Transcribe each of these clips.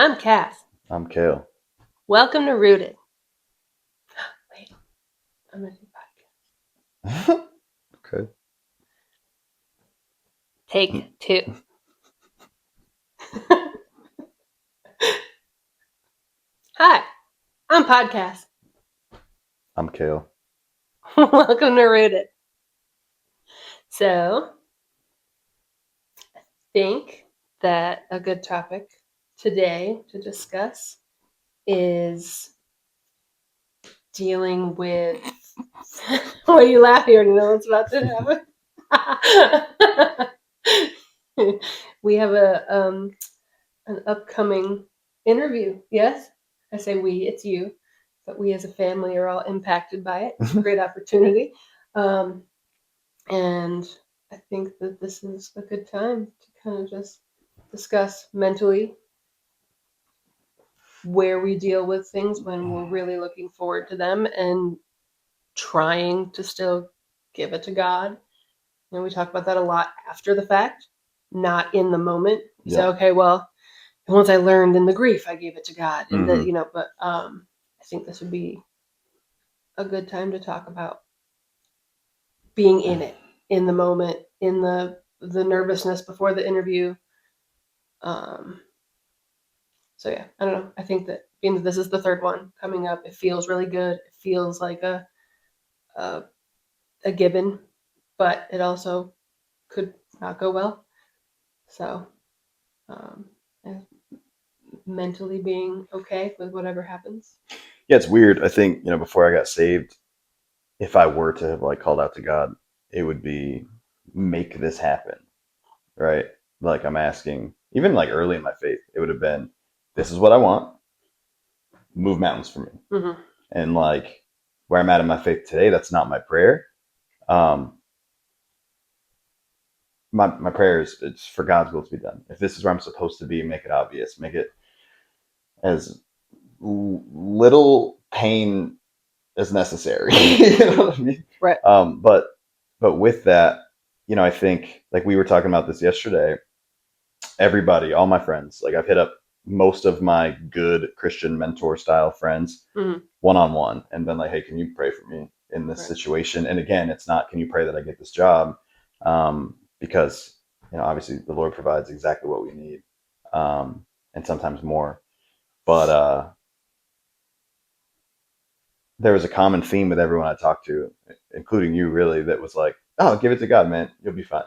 I'm Cass. I'm Kayle. Welcome to Rooted. Wait, I'm going to do podcast. Okay. Take 2. Hi, I'm Podcast. I'm Kayle. Welcome to Rooted. So, I think that a good topic today to discuss is dealing with. Why are you laughing? You already know what's about to happen. We have an upcoming interview. Yes, I say we. It's you, but we as a family are all impacted by it. It's a great opportunity, and I think that this is a good time to kind of just discuss mentally where we deal with things when we're really looking forward to them and trying to still give it to God. And we talk about that a lot after the fact, not in the moment. You say, okay, well, once I learned in the grief, I gave it to God, and but I think this would be a good time to talk about being in it, in the moment, in the nervousness before the interview. So yeah, I don't know. I think that being that this is the third one coming up, it feels really good. It feels like a given, but it also could not go well. So, um, mentally being okay with whatever happens. Yeah, it's weird. I think, before I got saved, if I were to have called out to God, it would be make this happen. Right? Like I'm asking, even early in my faith, it would have been, this is what I want. Move mountains for me. Mm-hmm. And where I'm at in my faith today, that's not my prayer. My prayer is it's for God's will to be done. If this is where I'm supposed to be, make it obvious. Make it as little pain as necessary. You know what I mean? Right. But with that, I think we were talking about this yesterday. Everybody, all my friends, I've hit up most of my good Christian mentor style friends one on one and been like, hey, can you pray for me in this situation? And again, it's not, can you pray that I get this job? Because, obviously the Lord provides exactly what we need. And sometimes more. But there was a common theme with everyone I talked to, including you, really, that was like, oh, give it to God, man. You'll be fine.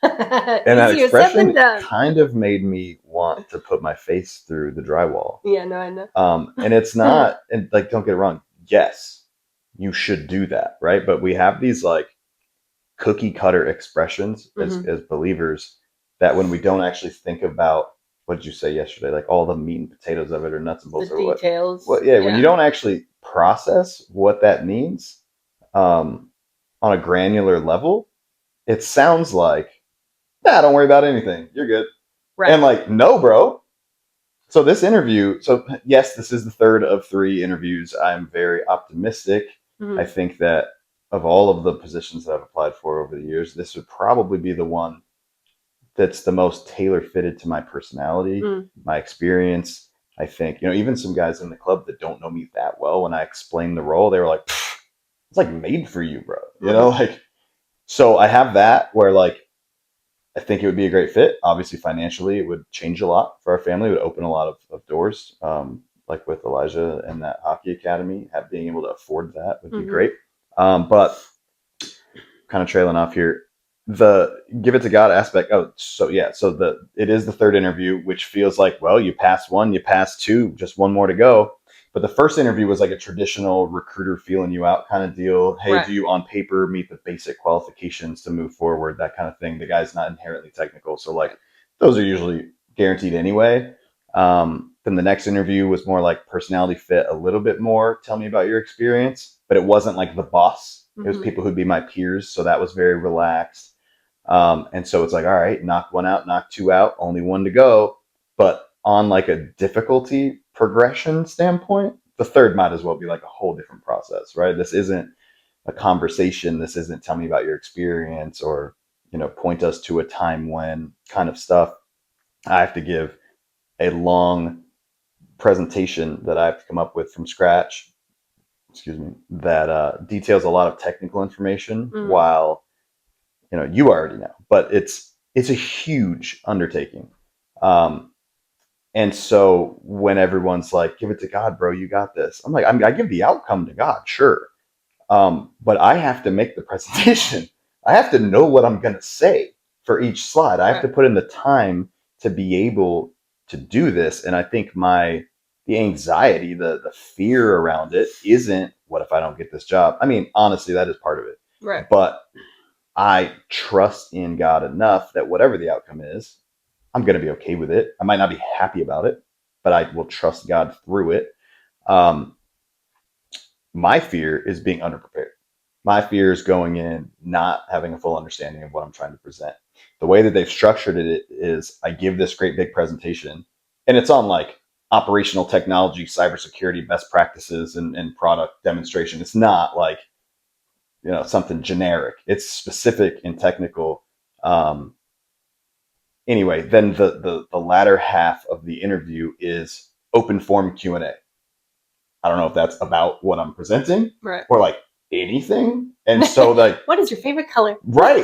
And that expression kind of made me want to put my face through the drywall. Yeah, no, I know. And it's not, and don't get it wrong. Yes, you should do that, right? But we have these cookie cutter expressions as believers that when we don't actually think about, what did you say yesterday? All the meat and potatoes of it or nuts and bolts. The details. Yeah, when you don't actually process what that means on a granular level, it sounds like, nah, don't worry about anything. You're good. Right. And no, bro. So this interview, yes, this is the third of 3 interviews. I'm very optimistic. I think that of all of the positions that I've applied for over the years, this would probably be the one that's the most tailor fitted to my personality, my experience. I think, even some guys in the club that don't know me that well, when I explained the role, they were like, it's made for you, bro. So I have that where I think it would be a great fit. Obviously, financially, it would change a lot for our family. It would open a lot of doors, like with Elijah and that hockey academy. Being able to afford that would be great. But kind of trailing off here, the give it to God aspect. Oh, so yeah. So it is the third interview, which feels like, well, you passed 1, you passed 2, just 1 more to go. But the first interview was a traditional recruiter feeling you out kind of deal. Hey, do you on paper meet the basic qualifications to move forward? That kind of thing. The guy's not inherently technical. So those are usually guaranteed anyway. Then the next interview was more personality fit a little bit more. Tell me about your experience. But it wasn't the boss. It was people who'd be my peers. So that was very relaxed. And so it's all right, knock 1 out, knock 2 out, only 1 to go. But on a difficulty progression standpoint, the third might as well be a whole different process, right? This isn't a conversation. This isn't tell me about your experience or, point us to a time when kind of stuff. I have to give a long presentation that I have to come up with from scratch, that details a lot of technical information, while you already know, but it's a huge undertaking. And so when everyone's like, give it to God, bro, you got this. I'm like, I give the outcome to God, sure. But I have to make the presentation. I have to know what I'm going to say for each slide. I have to put in the time to be able to do this. And I think the anxiety, the fear around it isn't, what if I don't get this job? I mean, honestly, that is part of it. Right. But I trust in God enough that whatever the outcome is, I'm going to be okay with it. I might not be happy about it, but I will trust God through it. My fear is being underprepared. My fear is going in not having a full understanding of what I'm trying to present. The way that they've structured it is I give this great big presentation, and it's on like operational technology, cybersecurity, best practices, and product demonstration. It's not like something generic. It's specific and technical. Anyway, then the latter half of the interview is open form Q&A. I don't know if that's about what I'm presenting, right, or like anything. And so like, what is your favorite color? Right.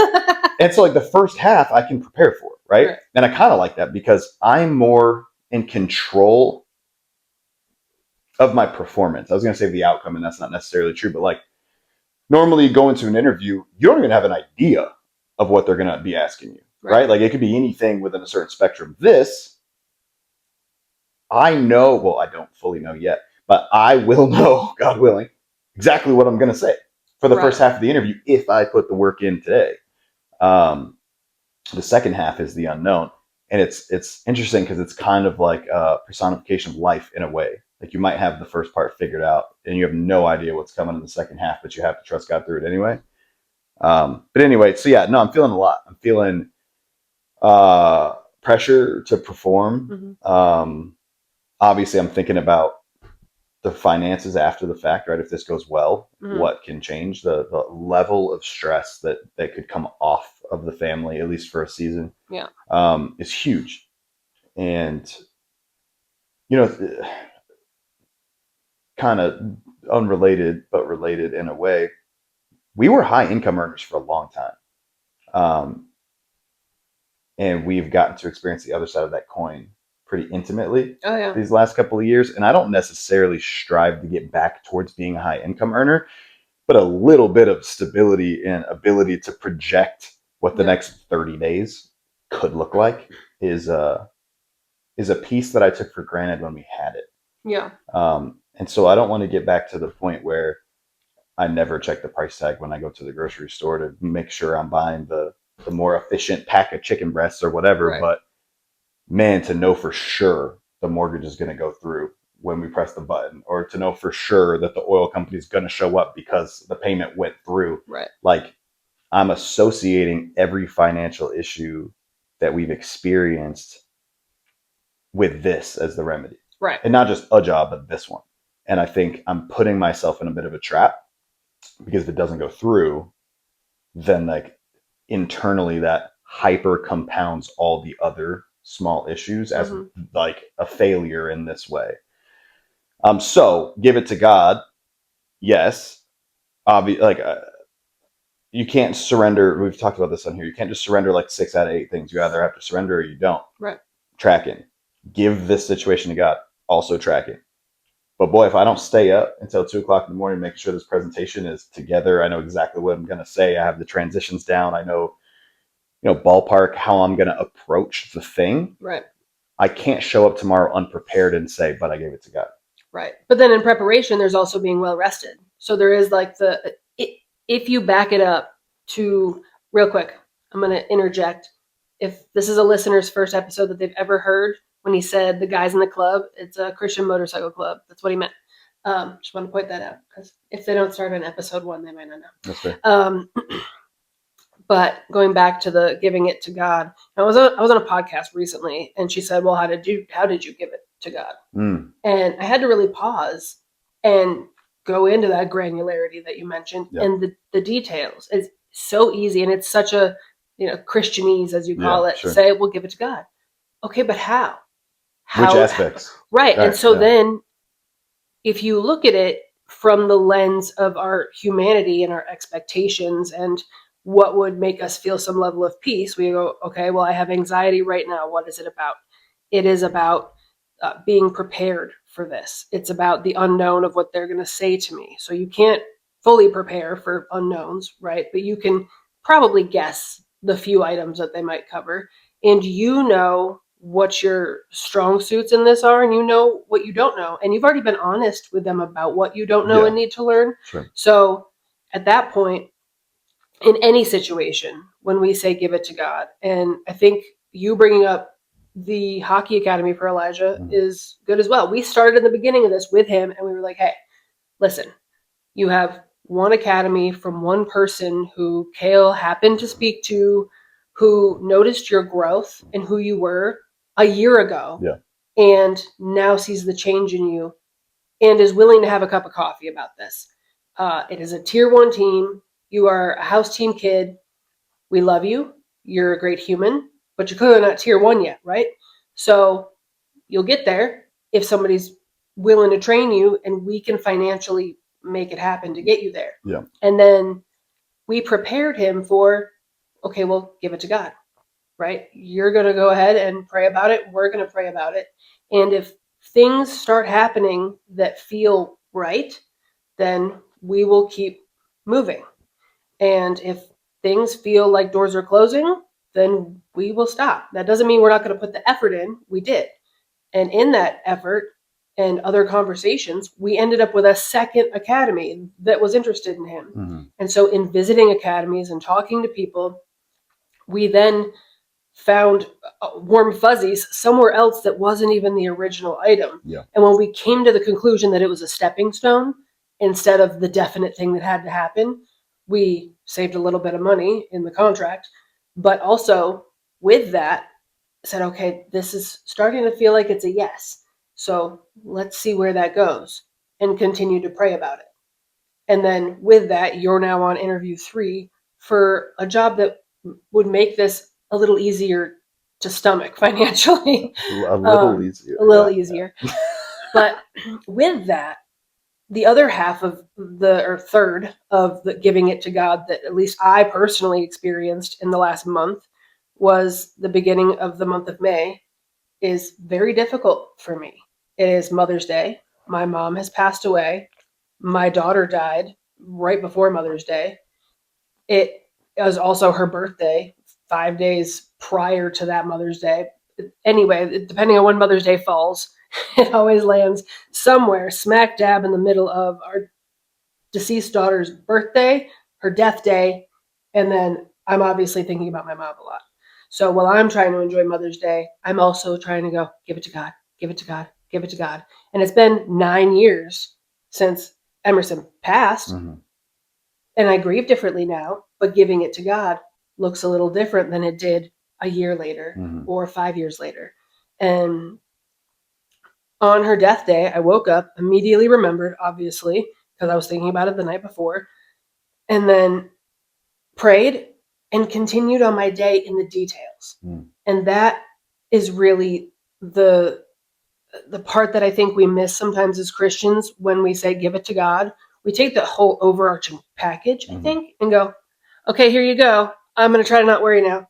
And so like the first half I can prepare for, right? And I kind of like that because I'm more in control of my performance. I was going to say the outcome, and that's not necessarily true, but like normally going to an interview, you don't even have an idea of what they're going to be asking you, right? Like it could be anything within a certain spectrum. This, I know, well, I don't fully know yet, but I will know, God willing, exactly what I'm going to say for the first half of the interview if I put the work in today. The second half is the unknown, and it's interesting because it's kind of like a personification of life in a way. Like you might have the first part figured out, and you have no idea what's coming in the second half, but you have to trust God through it anyway. But anyway, so yeah, no, I'm feeling a lot. I'm feeling pressure to perform. Obviously, I'm thinking about the finances after the fact, right? If this goes well, what can change? The level of stress that could come off of the family, at least for a season, is huge. And kind of unrelated but related in a way, we were high income earners for a long time, and we've gotten to experience the other side of that coin pretty intimately these last couple of years. And I don't necessarily strive to get back towards being a high income earner, but a little bit of stability and ability to project what the next 30 days could look like is a piece that I took for granted when we had it. Yeah. And so I don't want to get back to the point where I never check the price tag when I go to the grocery store to make sure I'm buying the more efficient pack of chicken breasts or whatever. But man, to know for sure the mortgage is going to go through when we press the button, or to know for sure that the oil company is going to show up because the payment went through. Like I'm associating every financial issue that we've experienced with this as the remedy. And not just a job, but this one. And I think I'm putting myself in a bit of a trap, because if it doesn't go through, then like internally that hyper compounds all the other small issues as like a failure in this way. So give it to God. Yes. You can't surrender. We've talked about this on here. You can't just surrender like 6 out of 8 things. You either have to surrender or you don't. Tracking. Give this situation to God. Also tracking. But boy, if I don't stay up until 2:00 in the morning, making sure this presentation is together, I know exactly what I'm going to say. I have the transitions down. I know, ballpark how I'm going to approach the thing. I can't show up tomorrow unprepared and say, but I gave it to God. But then in preparation, there's also being well rested. So there is like if you back it up to, real quick, I'm going to interject. If this is a listener's first episode that they've ever heard, when he said the guys in the club, it's a Christian motorcycle club. That's what he meant. Just want to point that out, because if they don't start on episode 1, they might not know. That's fair. But going back to the giving it to God, I was on a podcast recently, and she said, "Well, how did you give it to God?" And I had to really pause and go into that granularity that you mentioned, and the details. It's so easy, and it's such a Christianese, as you call it. Sure. Say, "We'll give it to God." Okay, but how? Which aspects? Right. And so then if you look at it from the lens of our humanity and our expectations and what would make us feel some level of peace, we go, okay, well, I have anxiety right now. What is it about? It is about being prepared for this. It's about the unknown of what they're going to say to me. So you can't fully prepare for unknowns, right? But you can probably guess the few items that they might cover. And you know what your strong suits in this are, and you know what you don't know. And you've already been honest with them about what you don't know and need to learn. Sure. So at that point, in any situation, when we say give it to God, and I think you bringing up the hockey academy for Elijah is good as well. We started in the beginning of this with him, and we were like, hey, listen, you have one academy from one person who Kayle happened to speak to, who noticed your growth and who you were a year ago, and now sees the change in you and is willing to have a cup of coffee about this. It is a tier 1 team. You are a house team kid. We love you. You're a great human, but you're clearly not tier 1 yet, right? So you'll get there if somebody's willing to train you, and we can financially make it happen to get you there. Yeah. And then we prepared him for, okay, well, give it to God, right? You're going to go ahead and pray about it. We're going to pray about it. And if things start happening that feel right, then we will keep moving. And if things feel like doors are closing, then we will stop. That doesn't mean we're not going to put the effort in. We did. And in that effort and other conversations, we ended up with a second academy that was interested in him. And so in visiting academies and talking to people, we then found warm fuzzies somewhere else that wasn't even the original item. And when we came to the conclusion that it was a stepping stone instead of the definite thing that had to happen, we saved a little bit of money in the contract, but also with that said, okay, this is starting to feel like it's a yes. So let's see where that goes and continue to pray about it. And then with that, you're now on interview 3 for a job that would make this a little easier to stomach financially. A little easier. A little easier. But with that, the other half of or third of the giving it to God that at least I personally experienced in the last month was the beginning of the month of May is very difficult for me. It is Mother's Day. My mom has passed away. My daughter died right before Mother's Day. It was also her birthday 5 days prior to that Mother's Day. Anyway, depending on when Mother's Day falls, it always lands somewhere smack dab in the middle of our deceased daughter's birthday, her death day, and then I'm obviously thinking about my mom a lot. So while I'm trying to enjoy Mother's Day, I'm also trying to go, give it to God, give it to God, give it to God. And it's been 9 years since Emerson passed, and I grieve differently now, but giving it to God looks a little different than it did a year later or 5 years later. And on her death day, I woke up, immediately remembered, obviously, because I was thinking about it the night before, and then prayed and continued on my day in the details. And that is really the part that I think we miss sometimes as Christians when we say give it to God. We take the whole overarching package, I think, and go, okay, here you go. I'm going to try to not worry now.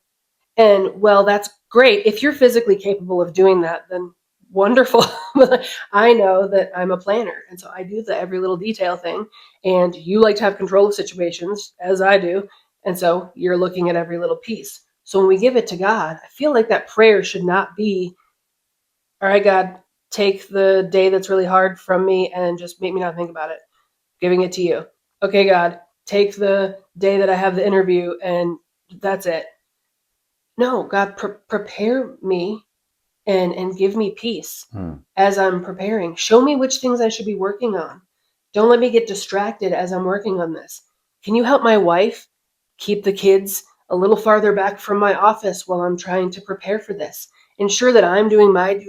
And well, that's great. If you're physically capable of doing that, then wonderful. I know that I'm a planner, and so I do the every little detail thing, and you like to have control of situations, as I do, and so you're looking at every little piece. So when we give it to God, I feel like that prayer should not be, all right, God, take the day that's really hard from me and just make me not think about it. Giving it to you. Okay, God, take the day that I have the interview and that's it. No, God, prepare me and give me peace as I'm preparing. Show me which things I should be working on. Don't let me get distracted as I'm working on this. Can you help my wife keep the kids a little farther back from my office while I'm trying to prepare for this? Ensure that I'm doing my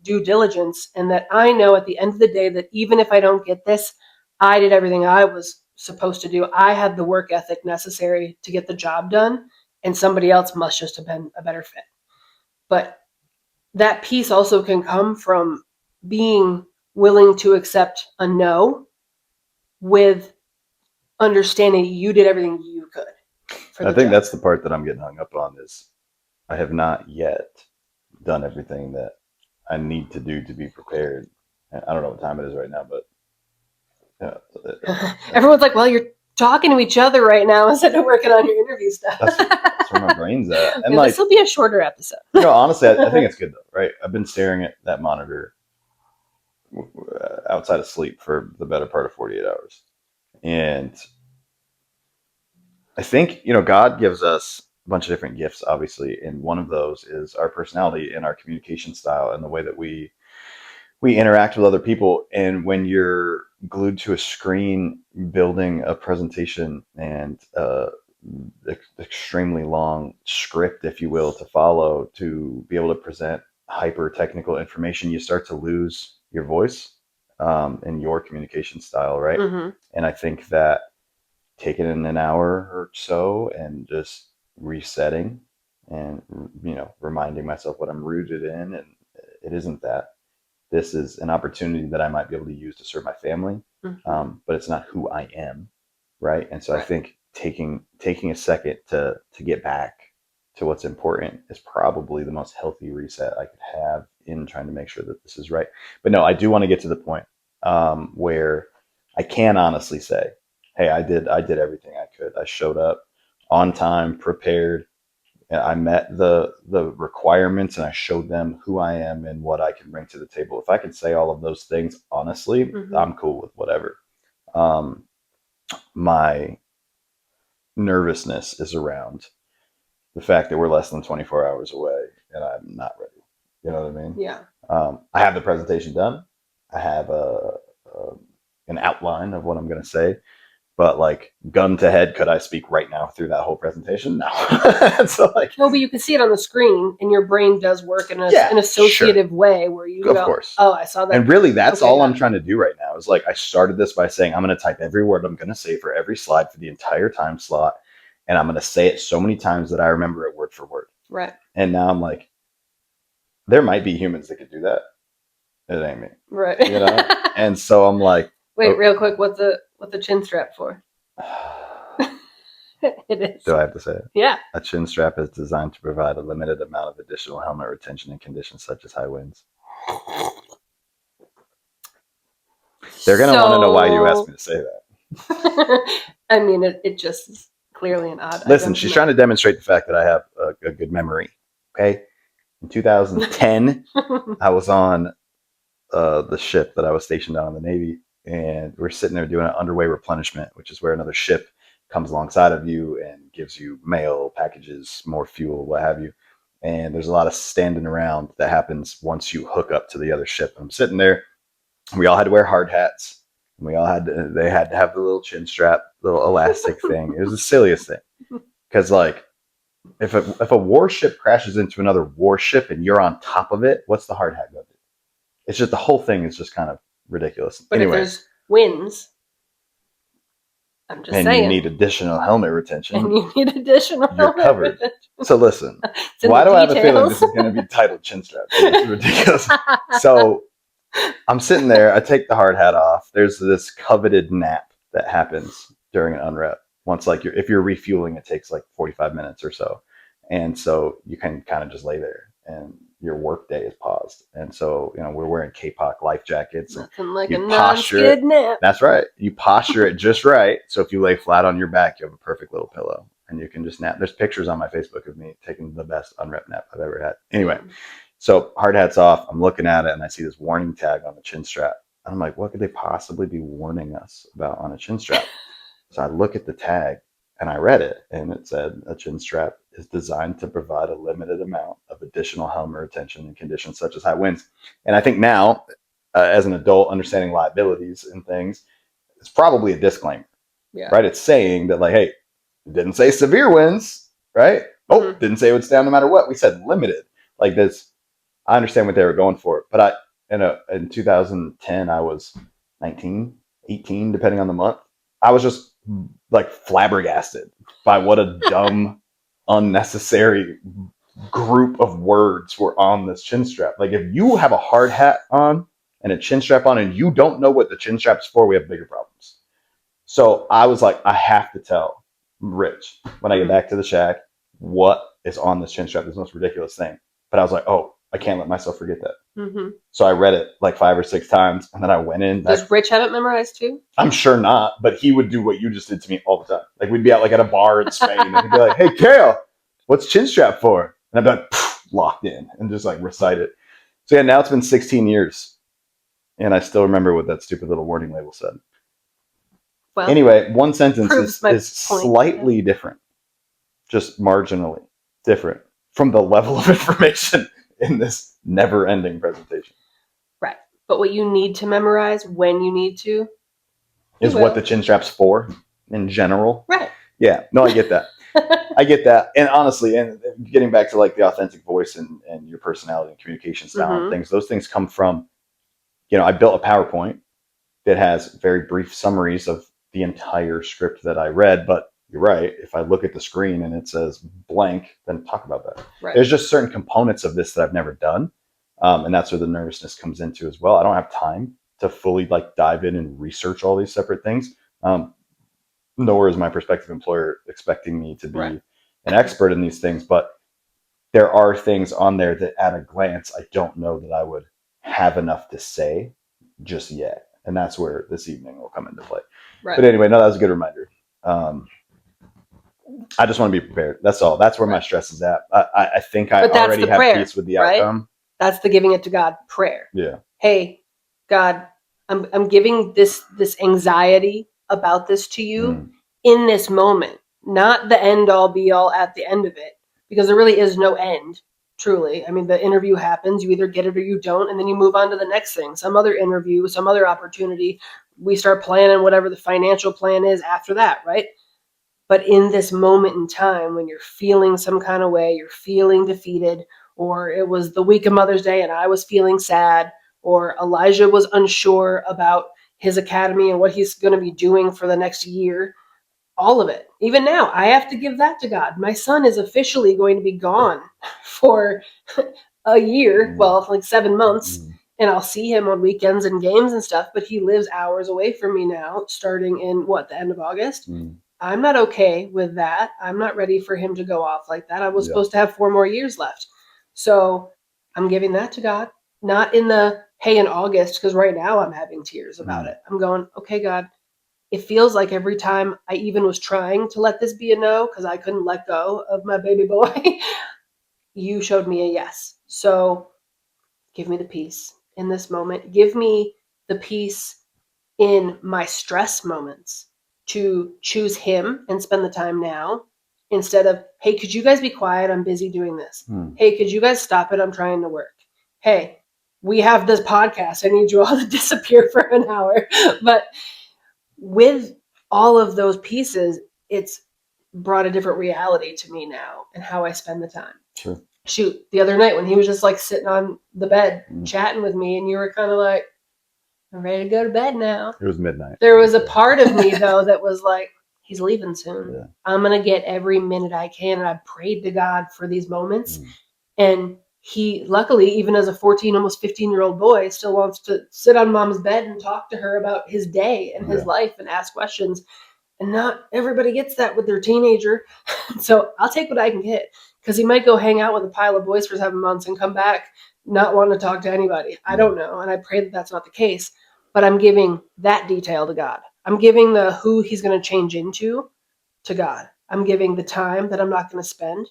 due diligence and that I know at the end of the day that even if I don't get this, I did everything I was supposed to do. I had the work ethic necessary to get the job done, and somebody else must just have been a better fit. But that piece also can come from being willing to accept a no with understanding you did everything you could for the I think job. that's the part that I'm getting hung up on is I have not yet done everything that I need to do to be prepared. I don't know what time it is right now, but Everyone's like, well, you're talking to each other right now instead of working on your interview stuff. that's where my brain's at. And yeah, like, this will be a shorter episode. Honestly, I think it's good though, right? I've been staring at that monitor outside of sleep for the better part of 48 hours. And I think, God gives us a bunch of different gifts, obviously. And one of those is our personality and our communication style and the way that we interact with other people. And when you're glued to a screen building a presentation and extremely long script, if you will, to follow to be able to present hyper technical information, you start to lose your voice and your communication style, right? Mm-hmm. And I think that taking in an hour or so and just resetting and reminding myself what I'm rooted in, and it isn't that this is an opportunity that I might be able to use to serve my family, but it's not who I am, right? And so I think taking a second to get back to what's important is probably the most healthy reset I could have in trying to make sure that this is right. But no, I do want to get to the point where I can honestly say, hey, I did everything I could. I showed up on time, prepared, and I met the requirements, and I showed them who I am and what I can bring to the table. If I can say all of those things honestly, I'm cool with whatever. Um, my nervousness is around the fact that we're less than 24 hours away and I'm not ready. You know what I mean? Yeah. I have the presentation done. I have an outline of what I'm going to say. But like gun to head, could I speak right now through that whole presentation? No. So like, no, but you can see it on the screen, and your brain does work in an associative way where you of go, course. "Oh, I saw that." And really, that's all I'm trying to do right now. Is like I started this by saying I'm going to type every word I'm going to say for every slide for the entire time slot, and I'm going to say it so many times that I remember it word for word. Right. And now I'm like, there might be humans that could do that. It ain't me. Right. And so I'm like, wait, real quick, what's a Chinstrap for? It is. Do I have to say it? Yeah. A Chinstrap is designed to provide a limited amount of additional helmet retention in conditions such as high winds. They're going to want to know why you asked me to say that. I mean, it just is clearly an odd Listen, she's trying to demonstrate the fact that I have a good memory. Okay. In 2010, I was on the ship that I was stationed on in the Navy, and we're sitting there doing an underway replenishment, which is where another ship comes alongside of you and gives you mail, packages, more fuel, what have you. And there's a lot of standing around that happens once you hook up to the other ship. I'm sitting there. We all had to wear hard hats. They had to have the little chin strap, little elastic thing. It was the silliest thing. Because like, if a warship crashes into another warship and you're on top of it, what's the hard hat going to do? It's just the whole thing is just kind of ridiculous. But anyway, if there's winds, I'm just saying. You need additional helmet retention. You're covered. Retention. So listen, why do I have a feeling this is going to be titled Chinstrap? It's ridiculous. So I'm sitting there. I take the hard hat off. There's this coveted nap that happens during an unrep. Once like if you're refueling, it takes like 45 minutes or so. And so you can kind of just lay there and your work day is paused. And so, we're wearing K-Pop life jackets. Nothing like a non-skid nap. That's right. You posture it just right. So if you lay flat on your back, you have a perfect little pillow and you can just nap. There's pictures on my Facebook of me taking the best unrep nap I've ever had. Anyway, so hard hat's off. I'm looking at it and I see this warning tag on the chin strap. And I'm like, what could they possibly be warning us about on a chin strap? So I look at the tag and I read it, and it said a chin strap is designed to provide a limited amount of additional helmet retention in conditions such as high winds. And I think now, as an adult, understanding liabilities and things, it's probably a disclaimer, right? It's saying that like, hey, it didn't say severe winds, right? Didn't say it would stay on no matter what. We said limited. Like this, I understand what they were going for, but in 2010, I was 19, 18, depending on the month. I was just like flabbergasted by what a dumb, unnecessary group of words were on this chin strap. Like if you have a hard hat on and a chin strap on and you don't know what the chin strap's for, we have bigger problems. So I was like, I have to tell Rich when I get back to the shack what is on this chin strap, this most ridiculous thing. But I was like, oh, I can't let myself forget that. Mm-hmm. So I read it like 5 or 6 times, and then I went in. Does Rich have it memorized too? I'm sure not, but he would do what you just did to me all the time. Like we'd be out like at a bar in Spain, and he'd be like, "Hey, Kayle, what's chin strap for?" And I'd be like, locked in, and just like recite it. So yeah, now it's been 16 years, and I still remember what that stupid little warning label said. Well, anyway, one sentence is slightly different, just marginally different from the level of information in this never-ending presentation. Right. But what you need to memorize when you need to is what the chin strap's for in general. Right. Yeah. No, I get that. I get that. And honestly, and getting back to like the authentic voice and your personality and communication style and things, those things come from, I built a PowerPoint that has very brief summaries of the entire script that I read. But you're right. If I look at the screen and it says blank, then talk about that. Right. There's just certain components of this that I've never done. And that's where the nervousness comes into as well. I don't have time to fully like dive in and research all these separate things. Nor is my prospective employer expecting me to be an expert in these things, but there are things on there that at a glance, I don't know that I would have enough to say just yet. And that's where this evening will come into play. Right. But anyway, no, that was a good reminder. I just want to be prepared. That's all. That's where my stress is at. I think I already have peace with the outcome. That's the giving it to God prayer. Yeah. Hey, God, I'm giving this anxiety about this to you in this moment, not the end all be all at the end of it, because there really is no end, truly. I mean, the interview happens, you either get it or you don't, and then you move on to the next thing, some other interview, some other opportunity. We start planning whatever the financial plan is after that, right? But in this moment in time, when you're feeling some kind of way, you're feeling defeated, or it was the week of Mother's Day and I was feeling sad, or Elijah was unsure about his academy and what he's going to be doing for the next year, all of it. Even now, I have to give that to God. My son is officially going to be gone for a year, well, like 7 months, and I'll see him on weekends and games and stuff, but he lives hours away from me now, starting in, the end of August? I'm not okay with that. I'm not ready for him to go off like that. I was supposed to have 4 more years left. So I'm giving that to God. Not in the, hey, in August, because right now I'm having tears about it. I'm going, okay, God, it feels like every time I even was trying to let this be a no, because I couldn't let go of my baby boy, you showed me a yes. So give me the peace in this moment. Give me the peace in my stress moments to choose him and spend the time now, instead of, hey, could you guys be quiet? I'm busy doing this. Hey, could you guys stop it? I'm trying to work. Hey, we have this podcast. I need you all to disappear for an hour. But with all of those pieces, it's brought a different reality to me now and how I spend the time. Sure. Shoot, the other night when he was just like sitting on the bed chatting with me and you were kind of like, I'm ready to go to bed now. It was midnight. There was a part of me, though, that was like, he's leaving soon. Yeah. I'm going to get every minute I can. And I prayed to God for these moments. And he, luckily, even as a 14, almost 15-year-old boy, still wants to sit on mom's bed and talk to her about his day and his life and ask questions. And not everybody gets that with their teenager. So I'll take what I can get, because he might go hang out with a pile of boys for 7 months and come back not wanting to talk to anybody. I don't know. And I pray that that's not the case. But I'm giving that detail to God. I'm giving the who he's going to change into to God. I'm giving the time that I'm not going to spend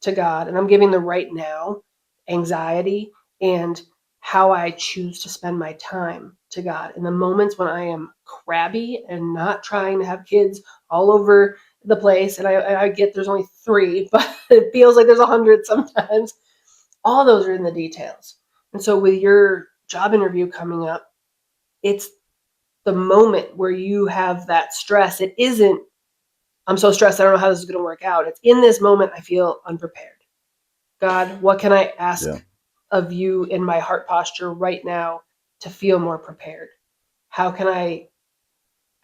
to God. And I'm giving the right now anxiety and how I choose to spend my time to God. In the moments when I am crabby and not trying to have kids all over the place, and I get there's only 3, but it feels like there's 100 sometimes. All those are in the details. And so with your job interview coming up, it's the moment where you have that stress. It isn't, I'm so stressed, I don't know how this is going to work out. It's in this moment, I feel unprepared. God, what can I ask of you in my heart posture right now to feel more prepared? How can I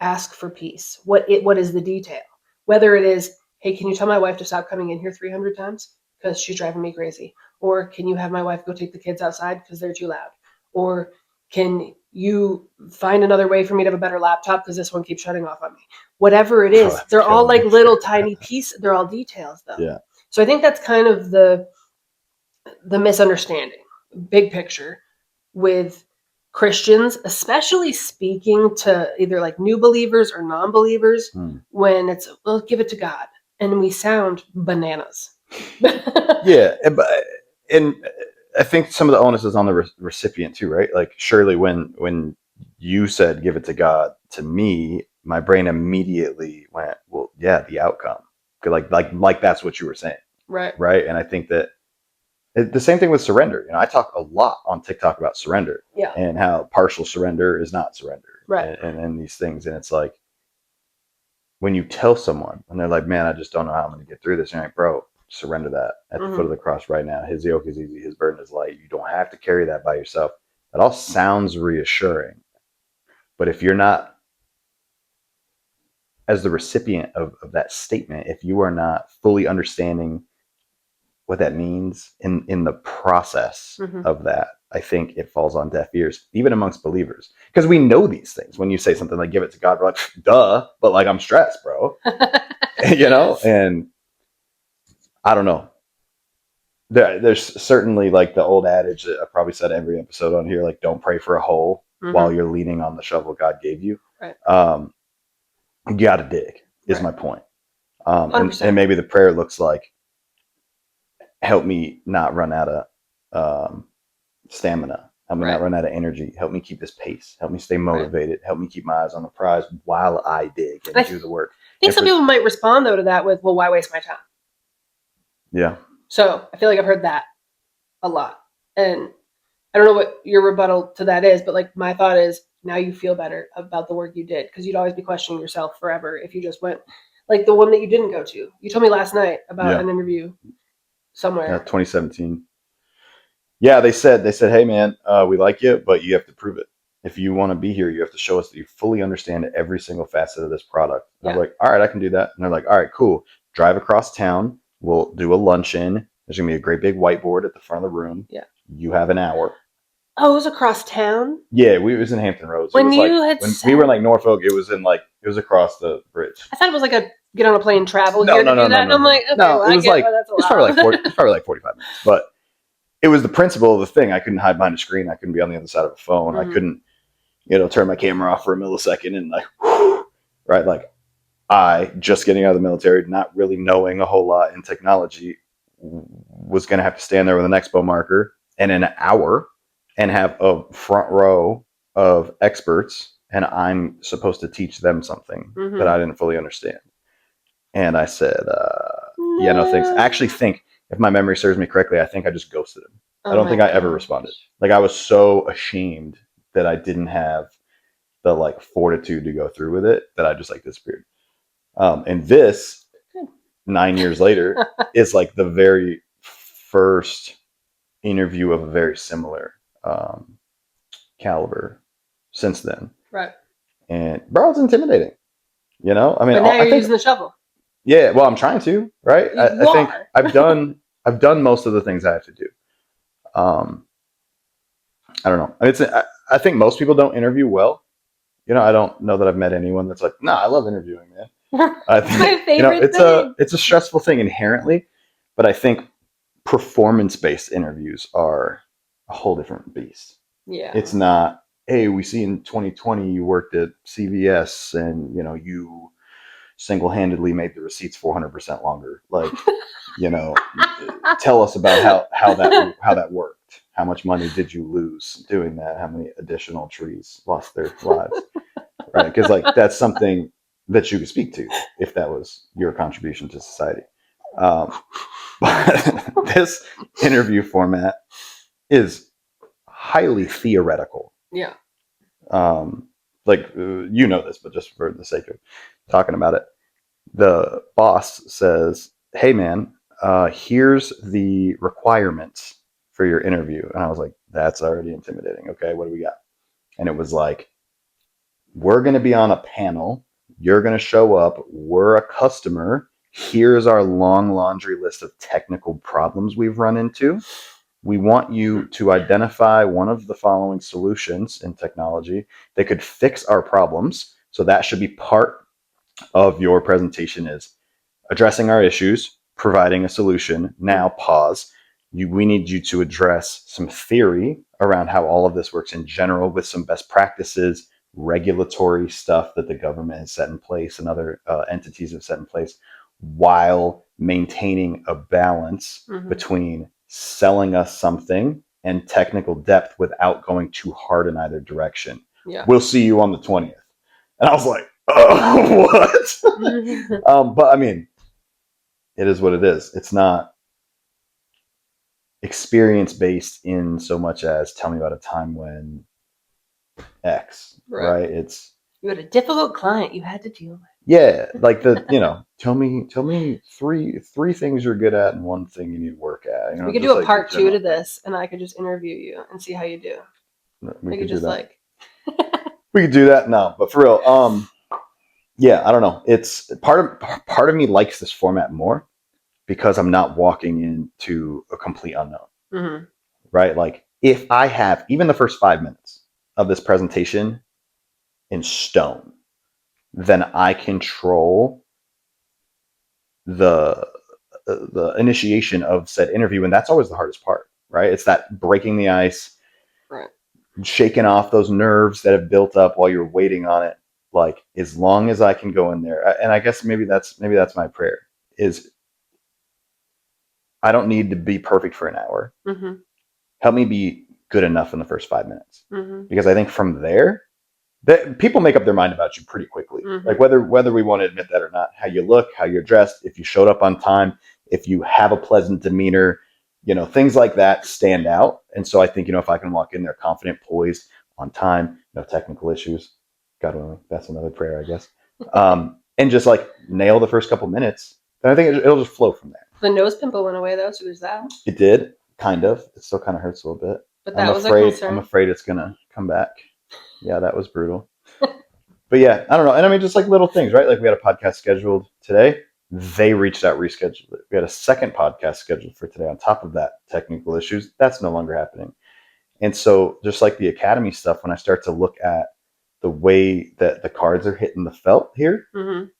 ask for peace? What is the detail? Whether it is, hey, can you tell my wife to stop coming in here 300 times? because she's driving me crazy? Or can you have my wife go take the kids outside because they're too loud? Or can you find another way for me to have a better laptop because this one keeps shutting off on me? Whatever it is, they're all like little tiny pieces. They're all details, though. Yeah. So I think that's kind of the misunderstanding, big picture, with Christians, especially speaking to either like new believers or non-believers, when it's, well, give it to God, and we sound bananas. Yeah, and I think some of the onus is on the recipient too, right? Like, surely when you said give it to God, to me, my brain immediately went, well, yeah, the outcome. Like that's what you were saying, right? And I think that the same thing with surrender. I talk a lot on TikTok about surrender, and how partial surrender is not surrender, right? And these things, and it's like when you tell someone and they're like, man, I just don't know how I'm going to get through this. And you're like, bro, surrender that at the foot of the cross right now. His yoke is easy. His burden is light. You don't have to carry that by yourself. That all sounds reassuring. But if you're not, as the recipient of that statement, if you are not fully understanding what that means in the process of that, I think it falls on deaf ears, even amongst believers. Because we know these things. When you say something like give it to God, we're like, duh, but like I'm stressed, bro. And I don't know. There's certainly like the old adage that I probably said every episode on here, like don't pray for a hole while you're leaning on the shovel God gave you. Right. You got to dig is my point. And maybe the prayer looks like, help me not run out of stamina. Help me not run out of energy. Help me keep this pace. Help me stay motivated. Help me keep my eyes on the prize while I dig and do the work. I think some people might respond though to that with, well, why waste my time? Yeah. So I feel like I've heard that a lot. And I don't know what your rebuttal to that is, but like my thought is now you feel better about the work you did, because you'd always be questioning yourself forever if you just went like the one that you didn't go to. You told me last night about an interview somewhere. 2017. Yeah, they said, hey man, we like you, but you have to prove it. If you want to be here, you have to show us that you fully understand every single facet of this product. And I was like, all right, I can do that. And they're like, all right, cool. Drive across town. We'll do a luncheon. There's going to be a great big whiteboard at the front of the room. Yeah. You have an hour. Oh, it was across town? Yeah, it was in Hampton Roads. When it was you like, had when we were in like Norfolk, it was across the bridge. I thought it was like a get on a plane travel here to do that. And I'm like, okay, well, it was probably like 45 minutes. But it was the principle of the thing. I couldn't hide behind a screen. I couldn't be on the other side of a phone. I couldn't, turn my camera off for a millisecond and like, right? Like, I, just getting out of the military, not really knowing a whole lot in technology, was going to have to stand there with an expo marker and an hour and have a front row of experts, and I'm supposed to teach them something that I didn't fully understand. And I said, no thanks. I actually think, if my memory serves me correctly, I think I just ghosted him. I don't think I ever responded. Like, I was so ashamed that I didn't have the like fortitude to go through with it that I just like disappeared. And this 9 years later is like the very first interview of a very similar caliber since then. Right. And bro, it's intimidating. I mean, but now you're using the shovel. Yeah, well, I'm trying to, right? I think I've done most of the things I have to do. I don't know. I think most people don't interview well. I don't know that I've met anyone that's like, nah, I love interviewing, man. I think, my favorite thing. It's a stressful thing inherently, but I think performance-based interviews are a whole different beast. Yeah. It's not, hey, we see in 2020 you worked at CVS and, you single-handedly made the receipts 400% longer. Like, tell us about how that worked. How much money did you lose doing that? How many additional trees lost their lives? Right? Because like that's something that you could speak to if that was your contribution to society. But this interview format is highly theoretical. Yeah. This, but just for the sake of talking about it, the boss says, "Hey, man, here's the requirements for your interview." And I was like, "That's already intimidating. Okay, what do we got?" And it was like, we're going to be on a panel. You're going to show up. We're a customer. here's our long laundry list of technical problems we've run into. We want you to identify one of the following solutions in technology that could fix our problems. So that should be part of your presentation, is addressing our issues, providing a solution. Now pause. We need you to address some theory around how all of this works in general, with some best practices, regulatory stuff that the government has set in place and other entities have set in place, while maintaining a balance between selling us something and technical depth without going too hard in either direction. Yeah. We'll see you on the 20th. And I was like, oh, what? But I mean, it is what it is. It's not experience based in so much as tell me about a time when X, right? It's, you had a difficult client you had to deal with. Yeah, like tell me three things you're good at and one thing you need to work at. We could do a part 2 to this, and I could just interview you and see how you do. We could just like we could do that. No, but for real, yeah, I don't know. It's part of me likes this format more because I'm not walking into a complete unknown, right? Like if I have even the first 5 minutes of this presentation in stone, then I control the initiation of said interview, and that's always the hardest part, right? It's that breaking the ice, right? Shaking off those nerves that have built up while you're waiting on it. Like as long as I can go in there, and I guess maybe that's my prayer, is I don't need to be perfect for an hour. Help me be good enough in the first 5 minutes, because I think from there, people make up their mind about you pretty quickly. Like whether we want to admit that or not, how you look, how you're dressed, if you showed up on time, if you have a pleasant demeanor, things like that stand out. And so I think, if I can walk in there confident, poised, on time, no technical issues, God willing, that's another prayer, I guess. And just like nail the first couple minutes, then I think it'll just flow from there. The nose pimple went away though, so there's that. It did, kind of. It still kind of hurts a little bit. But that was a concern. I'm afraid it's gonna come back. Yeah, that was brutal. But yeah, I don't know. And I mean, just like little things, right? Like we had a podcast scheduled today. They reached out, rescheduled it. We had a second podcast scheduled for today on top of that, technical issues. That's no longer happening. And so just like the academy stuff, when I start to look at the way that the cards are hitting the felt here,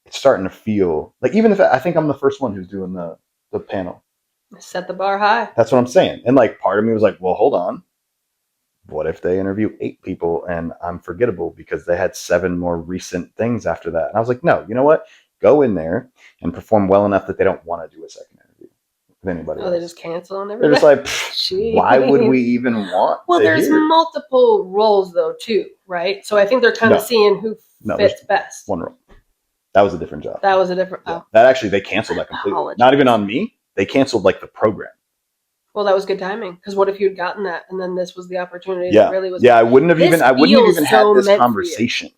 it's starting to feel like, even if I think I'm the first one who's doing the panel. Set the bar high. That's what I'm saying. And like part of me was like, well, hold on. What if they interview 8 people and I'm forgettable because they had 7 more recent things after that? And I was like, no, you know what? Go in there and perform well enough that they don't want to do a second interview with anybody else. They just cancel on everybody? They're just like, why would we even want there's multiple roles though too, right? So I think they're kind of seeing who fits best. One role. That was a different job. That was a different... Yeah. That actually, they canceled that completely. Not even on me. They canceled like the program. Well, that was good timing, because what if you'd gotten that and then this was the opportunity that really was... Yeah, I wouldn't have even had this conversation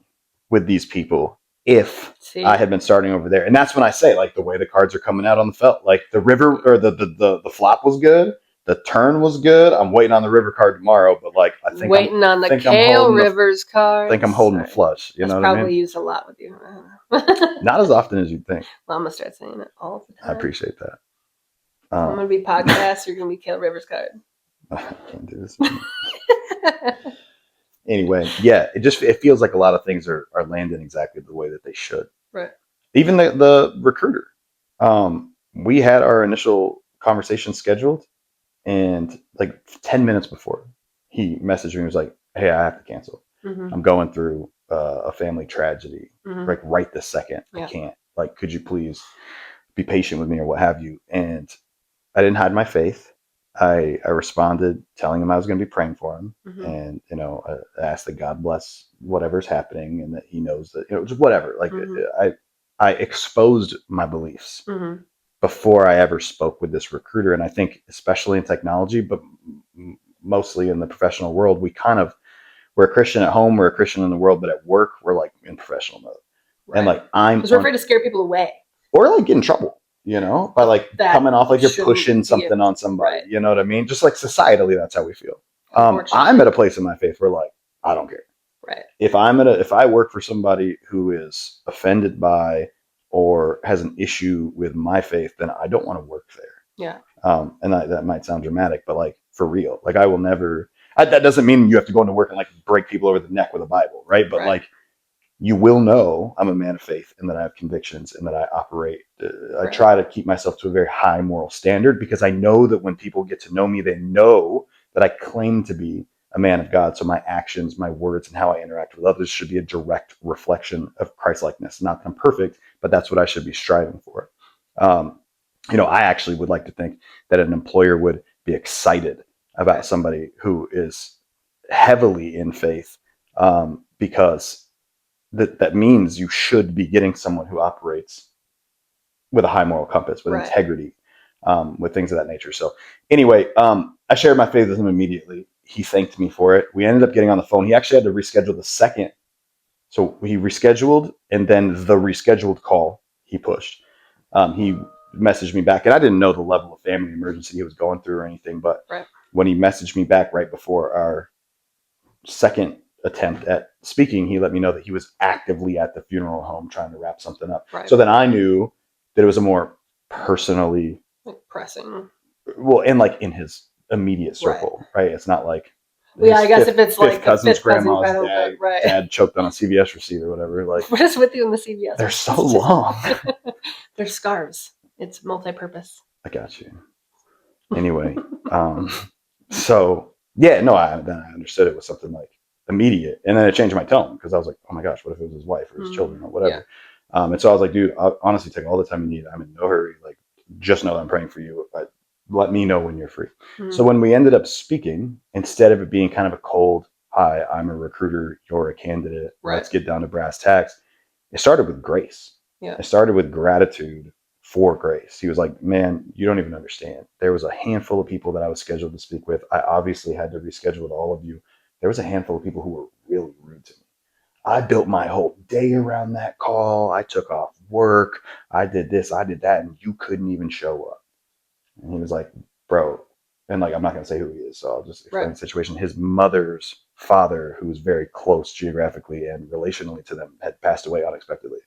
with these people if I had been starting over there. And that's when I say, like, the way the cards are coming out on the felt, like the river or the flop was good, the turn was good. I'm waiting on the river card tomorrow, but like I think waiting on the Kayle Rivers card. I think I'm holding the flush. You know what I mean? Probably used a lot with you. Not as often as you'd think. Well, I'm gonna start saying it all the time. I appreciate that. I'm gonna be podcast. You're gonna be Kayle Rivers card. I can't do this. Anyway, yeah, it feels like a lot of things are landing exactly the way that they should. Right. Even the recruiter. We had our initial conversation scheduled, and like 10 minutes before, he messaged me and was like, "Hey, I have to cancel. I'm going through a family tragedy. Like right this second. I can't. Like, could you please be patient with me or what have you?" And I didn't hide my faith. I responded telling him I was going to be praying for him, and I asked that God bless whatever's happening and that He knows that just whatever. Like I exposed my beliefs before I ever spoke with this recruiter, and I think especially in technology, but mostly in the professional world, we're a Christian at home, we're a Christian in the world, but at work we're like in professional mode, and like because we're afraid to scare people away or like get in trouble. By like coming off like you're pushing something on somebody. You know what I mean? Just like societally, that's how we feel. I'm at a place in my faith where like, I don't care. Right. If I work for somebody who is offended by or has an issue with my faith, then I don't want to work there. Yeah. And that might sound dramatic, but like for real, like I will never. That doesn't mean you have to go into work and like break people over the neck with a Bible, right? But like you will know I'm a man of faith and that I have convictions and that I operate. I try to keep myself to a very high moral standard because I know that when people get to know me, they know that I claim to be a man of God. So my actions, my words, and how I interact with others should be a direct reflection of Christ-likeness. Not that I'm perfect, but that's what I should be striving for. I actually would like to think that an employer would be excited about somebody who is heavily in faith, because that means you should be getting someone who operates with a high moral compass, with integrity, with things of that nature. So anyway, I shared my faith with him immediately. He thanked me for it. We ended up getting on the phone. He actually had to reschedule the second. So he rescheduled, and then the rescheduled call he pushed. He messaged me back, and I didn't know the level of family emergency he was going through or anything. But when he messaged me back right before our second attempt at speaking, he let me know that he was actively at the funeral home trying to wrap something up. So then I knew that it was a more personally pressing. Well, and like in his immediate circle, right? It's not like I guess if it's like cousin's grandma's dad choked on a CVS receipt or whatever. Like, what is with you in the CVS? They're so long. They're scarves. It's multi-purpose. I got you. Anyway, so yeah, no, then I understood it was something like immediate, and then it changed my tone because I was like, oh my gosh, what if it was his wife or his children or whatever? And so I was like, dude, I'll honestly take all the time you need. I'm in no hurry. Like, just know that I'm praying for you. But let me know when you're free. So when we ended up speaking, instead of it being kind of a cold, hi, I'm a recruiter, you're a candidate, let's get down to brass tacks, it started with grace. It started with gratitude for grace. He was like, man, you don't even understand. There was a handful of people that I was scheduled to speak with. I obviously had to reschedule with all of you. There was a handful of people who were really rude to me. I built my whole day around that call. I took off work. I did this, I did that, and you couldn't even show up. And he was like, bro, and like, I'm not going to say who he is, so I'll just explain the situation. His mother's father, who was very close geographically and relationally to them, had passed away unexpectedly.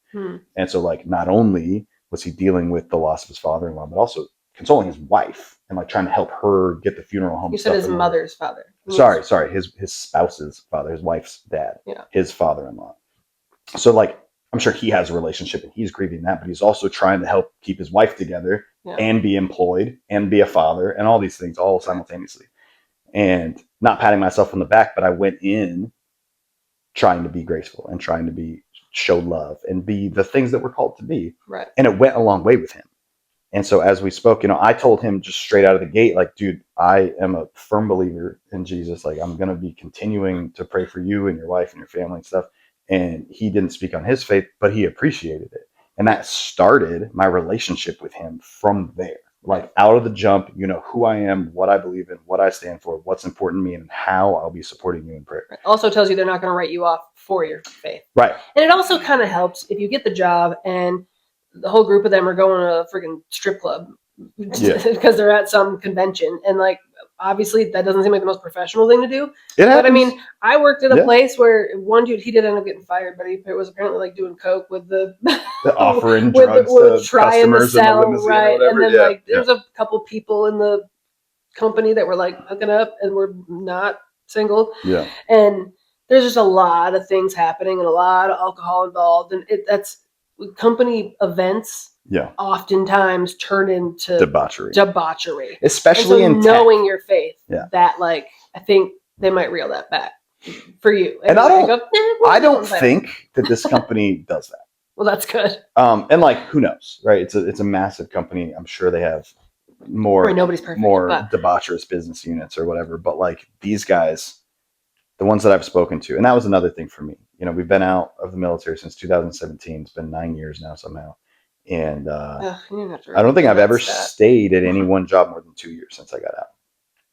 And so like, not only was he dealing with the loss of his father-in-law, but also consoling his wife and like trying to help her get the funeral home. You said his mother's father. Sorry, his spouse's father, his wife's dad, his father-in-law. So like, I'm sure he has a relationship and he's grieving that, but he's also trying to help keep his wife together and be employed and be a father and all these things all simultaneously. And not patting myself on the back, but I went in trying to be graceful and trying to show love and be the things that we're called to be. And it went a long way with him. And so as we spoke, I told him just straight out of the gate, like, dude, I am a firm believer in Jesus. Like, I'm going to be continuing to pray for you and your wife and your family and stuff. And he didn't speak on his faith, but he appreciated it. And that started my relationship with him from there. Like, out of the jump, who I am, what I believe in, what I stand for, what's important to me, and how I'll be supporting you in prayer. It also tells you they're not going to write you off for your faith. Right. And it also kind of helps if you get the job and the whole group of them are going to a freaking strip club because they're at some convention. And like, obviously that doesn't seem like the most professional thing to do. But I mean, I worked at a place where one dude, he did end up getting fired, but he was apparently like doing coke with the offering drugs to trying to sell, right? And then like there's a couple people in the company that were like hooking up and were not single. And there's just a lot of things happening and a lot of alcohol involved, and that's company events oftentimes turn into debauchery, especially in knowing your faith. That like, I think they might reel that back for you. And I don't think that this company does that. Well, that's good. And like, who knows, right? It's a massive company. I'm sure they have more debaucherous business units or whatever. But like, these guys, the ones that I've spoken to, and that was another thing for me. We've been out of the military since 2017. It's been 9 years now somehow. And I don't think I've ever stayed at any one job more than 2 years since I got out.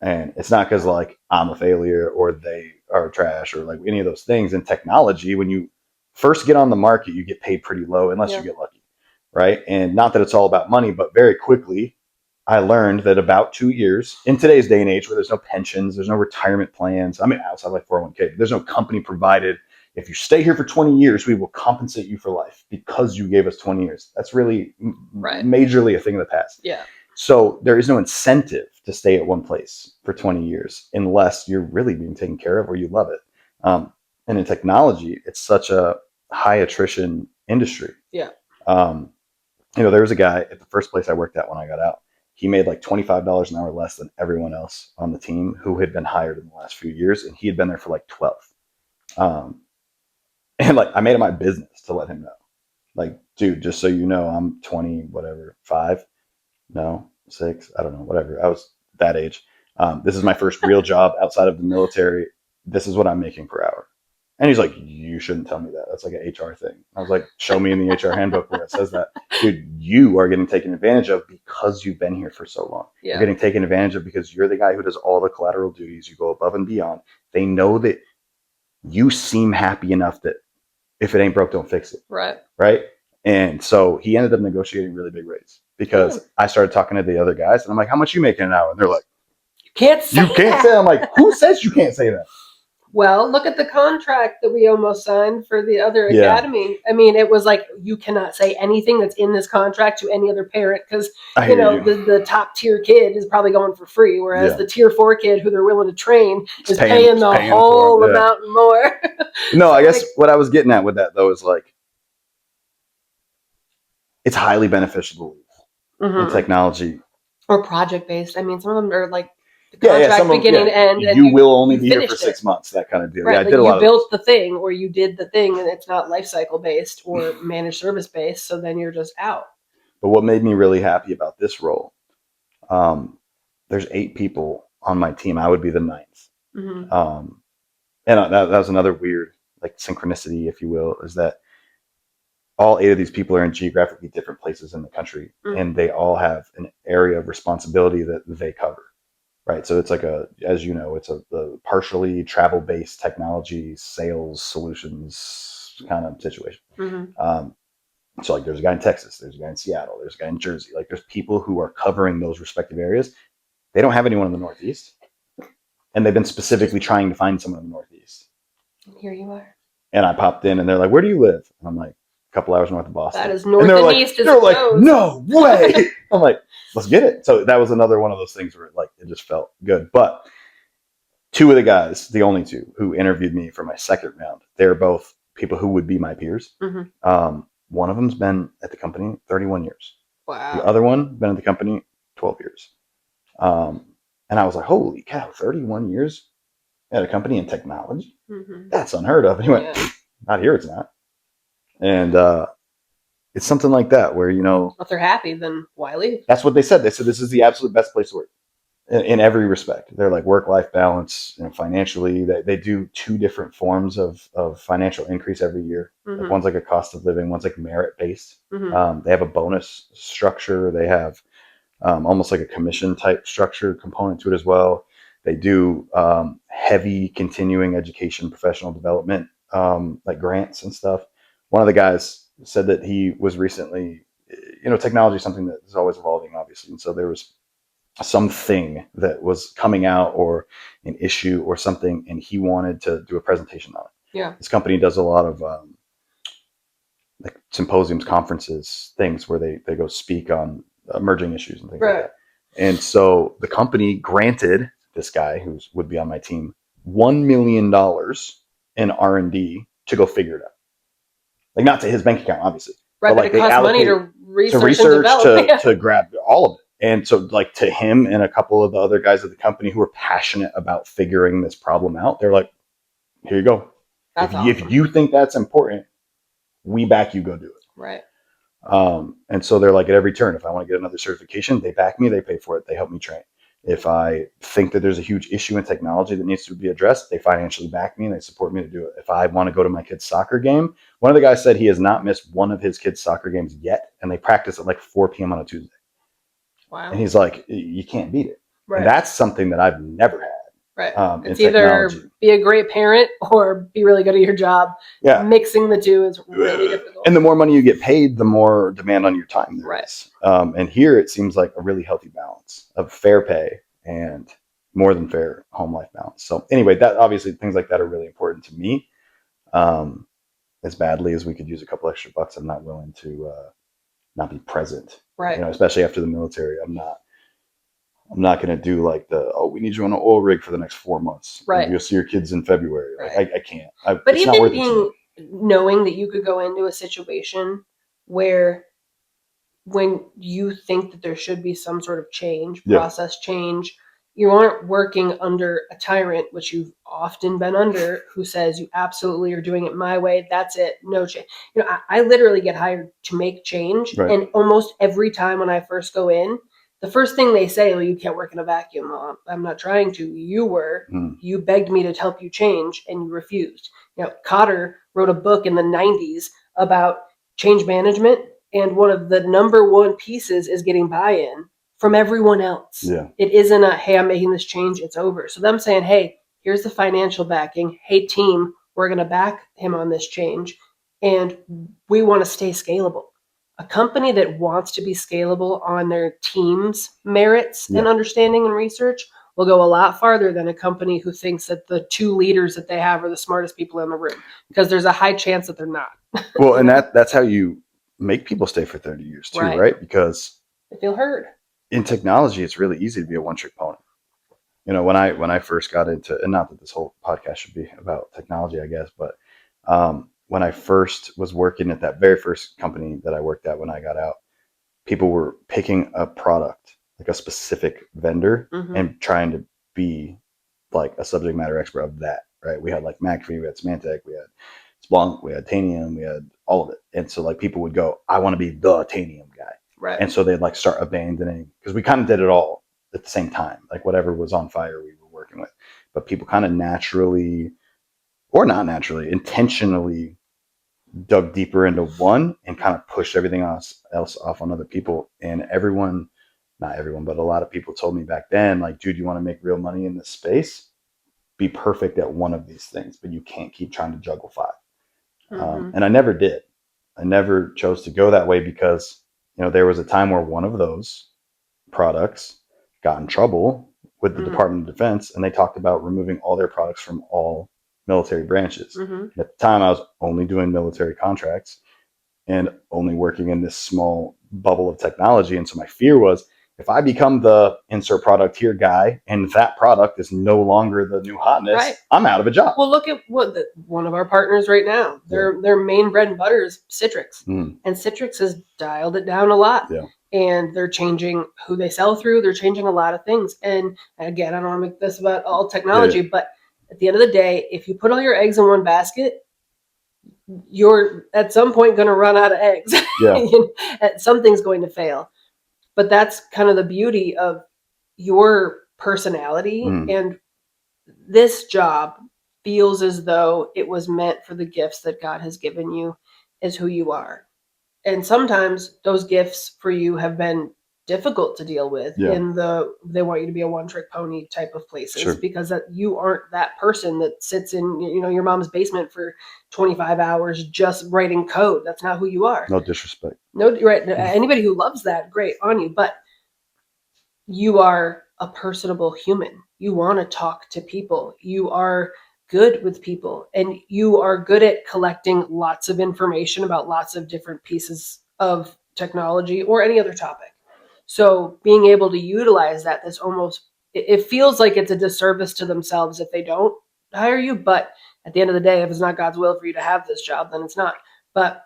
And it's not because like I'm a failure or they are trash or like any of those things. In technology, when you first get on the market, you get paid pretty low unless you get lucky, right? And not that it's all about money, but very quickly, I learned that about 2 years in today's day and age where there's no pensions, there's no retirement plans. I mean, outside like 401k, there's no company provided, if you stay here for 20 years, we will compensate you for life because you gave us 20 years. That's really majorly a thing of the past. Yeah. So there is no incentive to stay at one place for 20 years unless you're really being taken care of or you love it. And in technology, it's such a high attrition industry. Yeah. There was a guy at the first place I worked at when I got out. He made like $25 an hour less than everyone else on the team who had been hired in the last few years, and he had been there for like 12. And like I made it my business to let him know, like, dude, just so you know, I'm 20, whatever, 5, no, 6, I don't know, whatever. I was that age. This is my first real job outside of the military. This is what I'm making per hour. And he's like, you shouldn't tell me that. That's like an HR thing. I was like, show me in the HR handbook where it says that. Dude, you are getting taken advantage of because you've been here for so long. Yeah. You're getting taken advantage of because you're the guy who does all the collateral duties. You go above and beyond. They know that you seem happy enough that if it ain't broke, don't fix it. Right. Right. And so he ended up negotiating really big rates because I started talking to the other guys and I'm like, how much you making an hour? And they're like, you can't say that. I'm like, who says you can't say that? Well, look at the contract that we almost signed for the other academy. I mean, it was like, you cannot say anything that's in this contract to any other parent because, the top tier kid is probably going for free, whereas the tier 4 kid who they're willing to train is paying the whole amount more. No, I guess what I was getting at with that, though, is like, it's highly beneficial in technology. Or project-based. I mean, some of them are like, contract beginning to end, and you will only be here for 6 months, that kind of deal. Right, yeah, I like did a lot you built the thing, or you did the thing, and it's not life cycle based or managed service based, so then you're just out. But what made me really happy about this role, there's 8 people on my team. I would be the 9th. And that was another weird, like, synchronicity, if you will, is that all 8 of these people are in geographically different places in the country, and they all have an area of responsibility that they cover. Right. So it's like as you know, it's a partially travel-based technology sales solutions kind of situation. So like there's a guy in Texas, there's a guy in Seattle, there's a guy in Jersey. Like there's people who are covering those respective areas. They don't have anyone in the Northeast. And they've been specifically trying to find someone in the Northeast. Here you are. And I popped in and they're like, where do you live? And I'm like, a couple hours north of Boston. That is north and east. They're like, no way. I'm like, let's get it. So that was another one of those things where like it just felt good. But 2 of the guys, the only 2 who interviewed me for my second round, they're both people who would be my peers. One of them's been at the company 31 years. Wow. The other one been at the company 12 years. And I was like, holy cow, 31 years at a company in technology? That's unheard of. And he went, not here, it's not. And it's something like that where, if they're happy, then why leave? That's what they said. They said this is the absolute best place to work in every respect. They're like work-life balance and financially. They do 2 different forms of financial increase every year. Like one's like a cost of living, one's like merit-based. They have a bonus structure. They have almost like a commission type structure component to it as well. They do heavy continuing education, professional development, like grants and stuff. One of the guys said that he was recently, technology is something that is always evolving, obviously. And so there was something that was coming out or an issue or something, and he wanted to do a presentation on it. Yeah. This company does a lot of like symposiums, conferences, things where they go speak on emerging issues and things like that. And so the company granted this guy who would be on my team $1 million in R&D to go figure it out. Like not to his bank account, obviously. Right, but like it costs money to research and develop. to grab all of it. And so like to him and a couple of the other guys at the company who were passionate about figuring this problem out, they're like, here you go. If you think that's important, we back you, go do it. Right. And so they're like at every turn, if I want to get another certification, they back me, they pay for it, they help me train. If I think that there's a huge issue in technology that needs to be addressed, they financially back me and they support me to do it. If I want to go to my kid's soccer game, one of the guys said he has not missed one of his kids' soccer games yet, and they practice at like 4 p.m. on a Tuesday. Wow. And he's like, you can't beat it. Right. And that's something that I've never had. Right. It's either be a great parent or be really good at your job. Yeah. Mixing the 2 is really difficult. And the more money you get paid, the more demand on your time there is. And here it seems like a really healthy balance of fair pay and more than fair home life balance. So anyway, that obviously things like that are really important to me. as badly as we could use a couple extra bucks, I'm not willing to not be present. Right. Especially after the military, I'm not going to do like we need you on an oil rig for the next 4 months. Right. You'll see your kids in February. Right. Like I can't. But it's even not worth knowing that you could go into a situation where when you think that there should be some sort of change, process change, you aren't working under a tyrant, which you've often been under, who says you absolutely are doing it my way. That's it. No change. I literally get hired to make change. Right. And almost every time when I first go in, the first thing they say, well, you can't work in a vacuum. Well, I'm not trying to. You were. You begged me to help you change, and you refused. Cotter wrote a book in the 90s about change management, and one of the number one pieces is getting buy-in from everyone else. Yeah. It isn't a, hey, I'm making this change, it's over. So them saying, hey, here's the financial backing. Hey, team, we're going to back him on this change, and we want to stay scalable. A company that wants to be scalable on their team's merits and understanding and research will go a lot farther than a company who thinks that the 2 leaders that they have are the smartest people in the room, because there's a high chance that they're not. Well, and that's how you make people stay for 30 years too, right? Because they feel heard. In technology, it's really easy to be a one-trick pony. When I first got into, and not that this whole podcast should be about technology, I guess, but when I first was working at that very first company that I worked at when I got out, people were picking a product, like a specific vendor, and trying to be like a subject matter expert of that, right? We had like McAfee, we had Symantec, we had Splunk, we had Tanium, we had all of it. And so like people would go, I want to be the Tanium guy. Right. And so they'd like start abandoning, because we kind of did it all at the same time, like whatever was on fire we were working with. But people kind of naturally, or not naturally, intentionally dug deeper into one and kind of pushed everything else off on other people. And not everyone, but a lot of people told me back then, like, dude, you want to make real money in this space? Be perfect at one of these things, but you can't keep trying to juggle 5. And I never did. I never chose to go that way because, there was a time where one of those products got in trouble with the Department of Defense, and they talked about removing all their products from all military branches. At the time, I was only doing military contracts and only working in this small bubble of technology. And so my fear was, if I become the insert product here guy and that product is no longer the new hotness, I'm out of a job. Well, look at what one of our partners right now, their main bread and butter is Citrix. And Citrix has dialed it down a lot. Yeah. And they're changing who they sell through. They're changing a lot of things. And again, I don't want to make this about all technology, but at the end of the day, if you put all your eggs in one basket, you're at some point going to run out of eggs. Yeah. Something's going to fail. But that's kind of the beauty of your personality. And this job feels as though it was meant for the gifts that God has given you as who you are. And sometimes those gifts for you have been difficult to deal with they want you to be a one-trick pony type of places, because that you aren't that person that sits in your mom's basement for 25 hours just writing code. That's not who you are. No disrespect. No, right. Anybody who loves that, great on you, but you are a personable human. You want to talk to people. You are good with people, and you are good at collecting lots of information about lots of different pieces of technology or any other topic. So being able to utilize that's almost, it feels like it's a disservice to themselves if they don't hire you. But at the end of the day, if it's not God's will for you to have this job, then it's not. But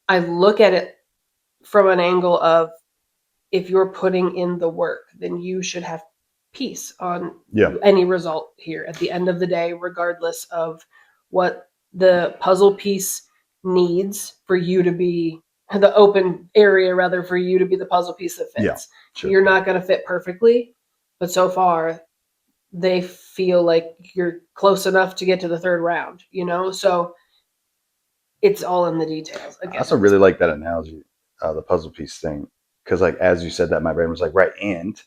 I look at it from an angle of, if you're putting in the work, then you should have peace on any result here at the end of the day, regardless of what the puzzle piece needs for you to be the open area, rather, for you to be the puzzle piece that fits. You're not going to fit perfectly, but so far they feel like you're close enough to get to the 3rd round, so it's all in the details. Again, I also really like that analogy, the puzzle piece thing. Because like, as you said that, my brain was like, right. And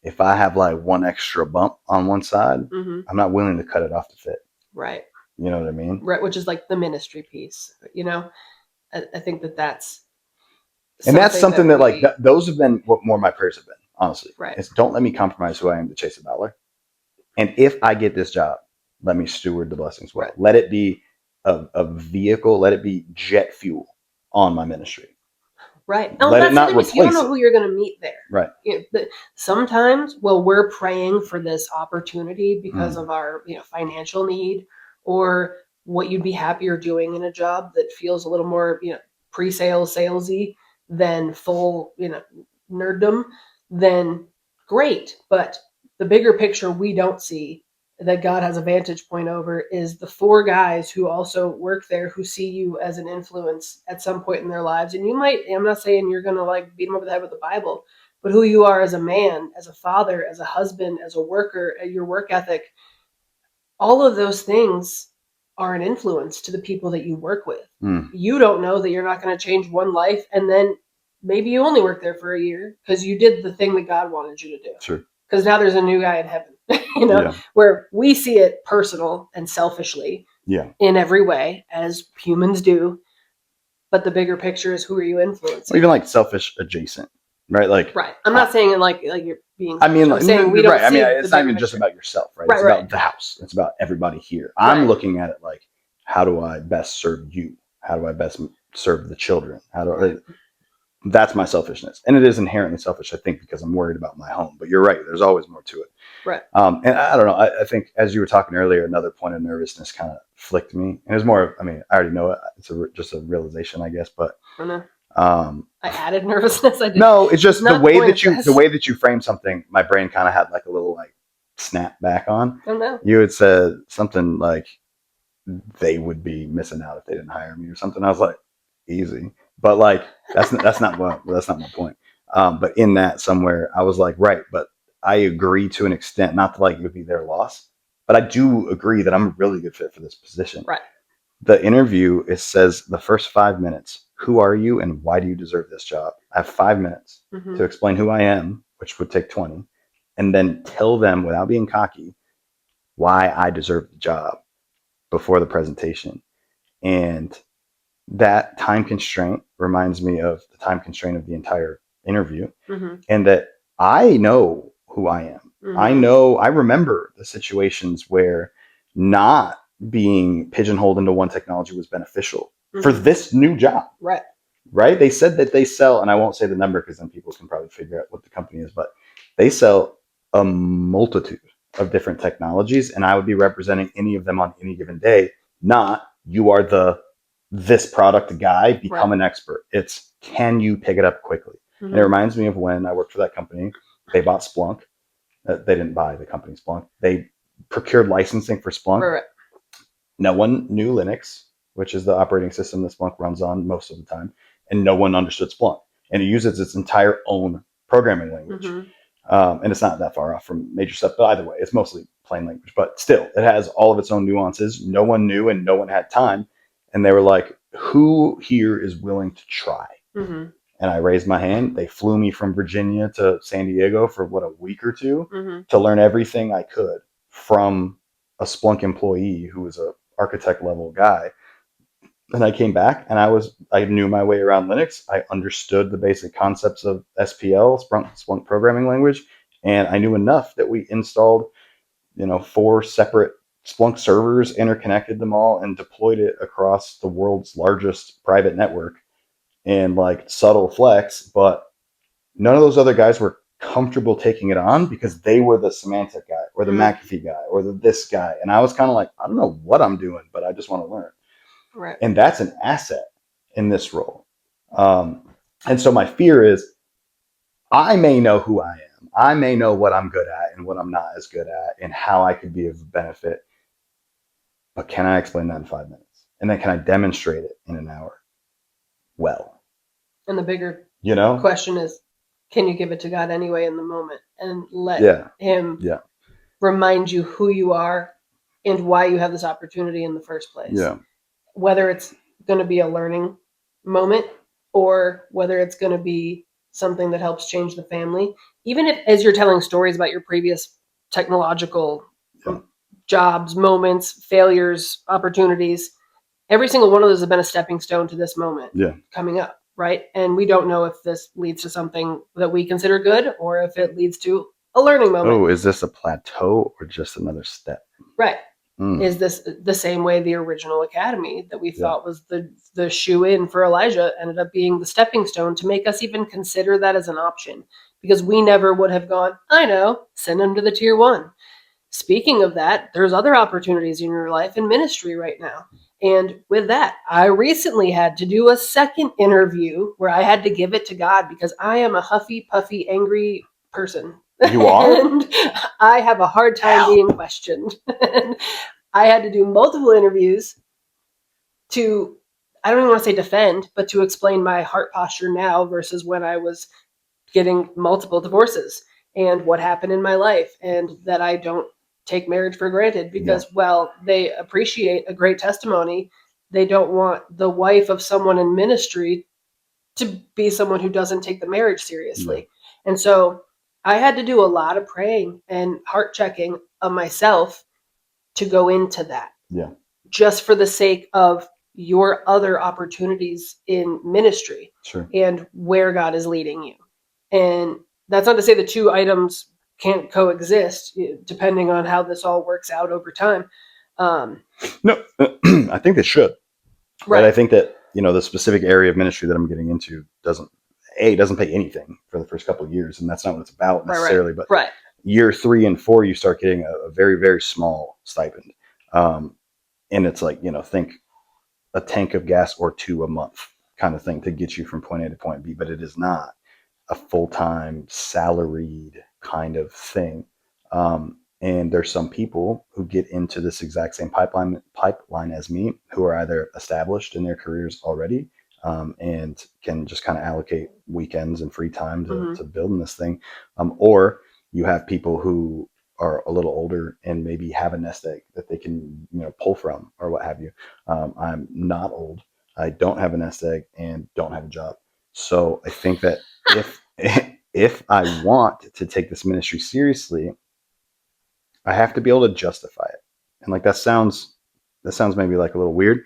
if I have like one extra bump on one side, I'm not willing to cut it off to fit. Right. You know what I mean? Right. Which is like the ministry piece, I think that's. And that's something that like, those have been what more my prayers have been, honestly. Right. It's don't let me compromise who I am to chase $1. And if I get this job, let me steward the blessings well. Right. Let it be a vehicle, let it be jet fuel on my ministry. Right. Let it not replace you don't know who you're going to meet there. Right. Sometimes, we're praying for this opportunity because of our financial need, or what you'd be happier doing in a job that feels a little more pre-sale salesy than full nerddom. Then great, but the bigger picture we don't see, that God has a vantage point over, is the 4 guys who also work there, who see you as an influence at some point in their lives. And I'm not saying you're going to beat them over the head with the Bible, but who you are as a man, as a father, as a husband, as a worker, your work ethic, all of those things are an influence to the people that you work with. You don't know that you're not going to change one life, and then maybe you only work there for a year because you did the thing that God wanted you to do. Sure. Because now there's a new guy in heaven, where we see it personal and selfishly in every way, as humans do. But the bigger picture is, who are you influencing? Or even selfish adjacent, right? Right. I'm not saying it like you're being. I'm saying we don't. Right. It's not even picture. Just about yourself, right? It's about the house. It's about everybody here. I'm looking at it like, how do I best serve you? How do I best serve the children? That's my selfishness. And it is inherently selfish, I think, because I'm worried about my home. But you're right. There's always more to it. Right. And I don't know. I think, as you were talking earlier, another point of nervousness kind of flicked me. And it was more, I already know it. It's just a realization, I guess. But I added nervousness. I did. No, it's just the way that you frame something. My brain kind of had a little snap back on. Oh no. You had said something like they would be missing out if they didn't hire me or something. I was like, easy. But that's not my point. But in that somewhere, I was like, right. But I agree to an extent, not that it would be their loss, but I do agree that I'm a really good fit for this position. Right. The interview, it says the first 5 minutes, who are you and why do you deserve this job? I have 5 minutes to explain who I am, which would take 20, and then tell them, without being cocky, why I deserve the job before the presentation. And that time constraint reminds me of the time constraint of the entire interview, and that I know who I am. I remember the situations where not being pigeonholed into one technology was beneficial for this new job. Right. They said that they sell, and I won't say the number because then people can probably figure out what the company is, but they sell a multitude of different technologies, and I would be representing any of them on any given day. Not, you are this product guy, become an expert. It's, can you pick it up quickly? And it reminds me of when I worked for that company. They bought Splunk. They didn't buy the company Splunk. They procured licensing for Splunk. No one knew Linux, which is the operating system that Splunk runs on most of the time, and no one understood Splunk. And it uses its entire own programming language. And it's not that far off from major stuff, but either way, it's mostly plain language. But still, it has all of its own nuances. No one knew, and no one had time. And they were like, who here is willing to try? And I raised my hand. They flew me from Virginia to San Diego for a week or two to learn everything I could from a Splunk employee who was a architect level guy. And I came back and I knew my way around Linux. I understood the basic concepts of SPL, Splunk programming language, and I knew enough that we installed, 4 separate Splunk servers, interconnected them all, and deployed it across the world's largest private network. And subtle flex, but none of those other guys were comfortable taking it on because they were the Symantec guy or the McAfee guy or this guy. And I was kind of like, I don't know what I'm doing, but I just want to learn. Right. And that's an asset in this role. And so my fear is I may know who I am. I may know what I'm good at and what I'm not as good at and how I could be of benefit. But can I explain that in 5 minutes? And then can I demonstrate it in an hour? Well. And the bigger question is, can you give it to God anyway in the moment and let him remind you who you are and why you have this opportunity in the first place? Yeah. Whether it's going to be a learning moment or whether it's going to be something that helps change the family. Even if, as you're telling stories about your previous technological jobs, moments, failures, opportunities, every single one of those has been a stepping stone to this moment coming up. Right. And we don't know if this leads to something that we consider good or if it leads to a learning moment. Oh, is this a plateau or just another step? Right. Is this the same way the original academy that we thought was the shoe-in for Elijah ended up being the stepping stone to make us even consider that as an option? Because we never would have gone, I know, send him to the tier 1. Speaking of that, there's other opportunities in your life in ministry right now. And with that, I recently had to do a second interview where I had to give it to God because I am a huffy, puffy, angry person. You are? And I have a hard time being questioned. And I had to do multiple interviews to, I don't even want to say defend, but to explain my heart posture now versus when I was getting multiple divorces and what happened in my life, and that I don't take marriage for granted because, well, they appreciate a great testimony. They don't want the wife of someone in ministry to be someone who doesn't take the marriage seriously. And so I had to do a lot of praying and heart checking of myself to go into that. Just for the sake of your other opportunities in ministry and where God is leading you. And that's not to say the two items can't coexist, depending on how this all works out over time. No, I think they should. Right. I think that, the specific area of ministry that I'm getting into doesn't pay anything for the first couple of years, and that's not what it's about necessarily. But year 3 and 4, you start getting a very, very small stipend. And it's like, think a tank of gas or 2 a month kind of thing to get you from point A to point B, but it is not a full-time salaried kind of thing. And there's some people who get into this exact same pipeline as me, who are either established in their careers already, and can just kind of allocate weekends and free time to building this thing. Or you have people who are a little older and maybe have a nest egg that they can, pull from or what have you. I'm not old. I don't have a nest egg and don't have a job. So I think that if I want to take this ministry seriously, I have to be able to justify it. And like that sounds maybe like a little weird.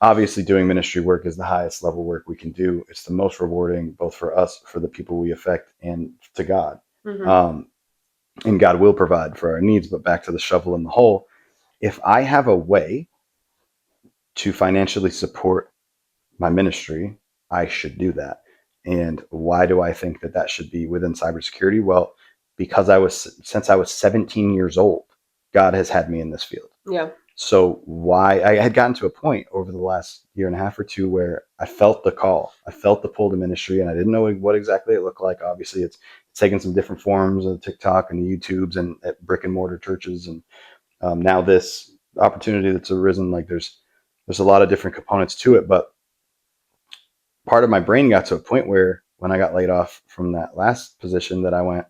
Obviously, doing ministry work is the highest level work we can do. It's the most rewarding, both for us, for the people we affect, and to God. And God will provide for our needs. But back to the shovel in the hole, if I have a way to financially support my ministry, I should do that. And why do I think that should be within cybersecurity? Well, because since I was 17 years old, God has had me in this field. So why I had gotten to a point over the last year and a half or two where I felt the call, I felt the pull to ministry, and I didn't know what exactly it looked like. Obviously, it's taken some different forms of TikTok and the YouTubes and at brick and mortar churches, and now this opportunity that's arisen. Like there's a lot of different components to it, but part of my brain got to a point where when I got laid off from that last position that I went,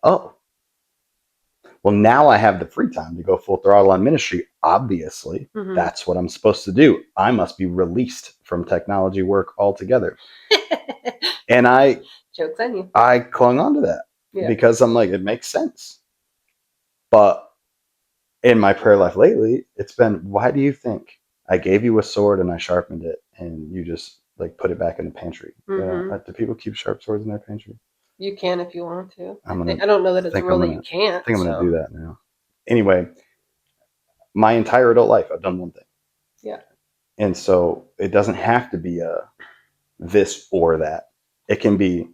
oh, well, now I have the free time to go full throttle on ministry. Obviously, that's what I'm supposed to do. I must be released from technology work altogether. And joke's on you. I clung on to that because I'm like, it makes sense. But in my prayer life lately, it's been, why do you think I gave you a sword and I sharpened it and you just like put it back in the pantry? Do people keep sharp swords in their pantry? You can if you want to. I don't know that it's a rule that you can't. I think I'm going to do that now. Anyway, my entire adult life, I've done one thing. Yeah. And so it doesn't have to be a this or that. It can be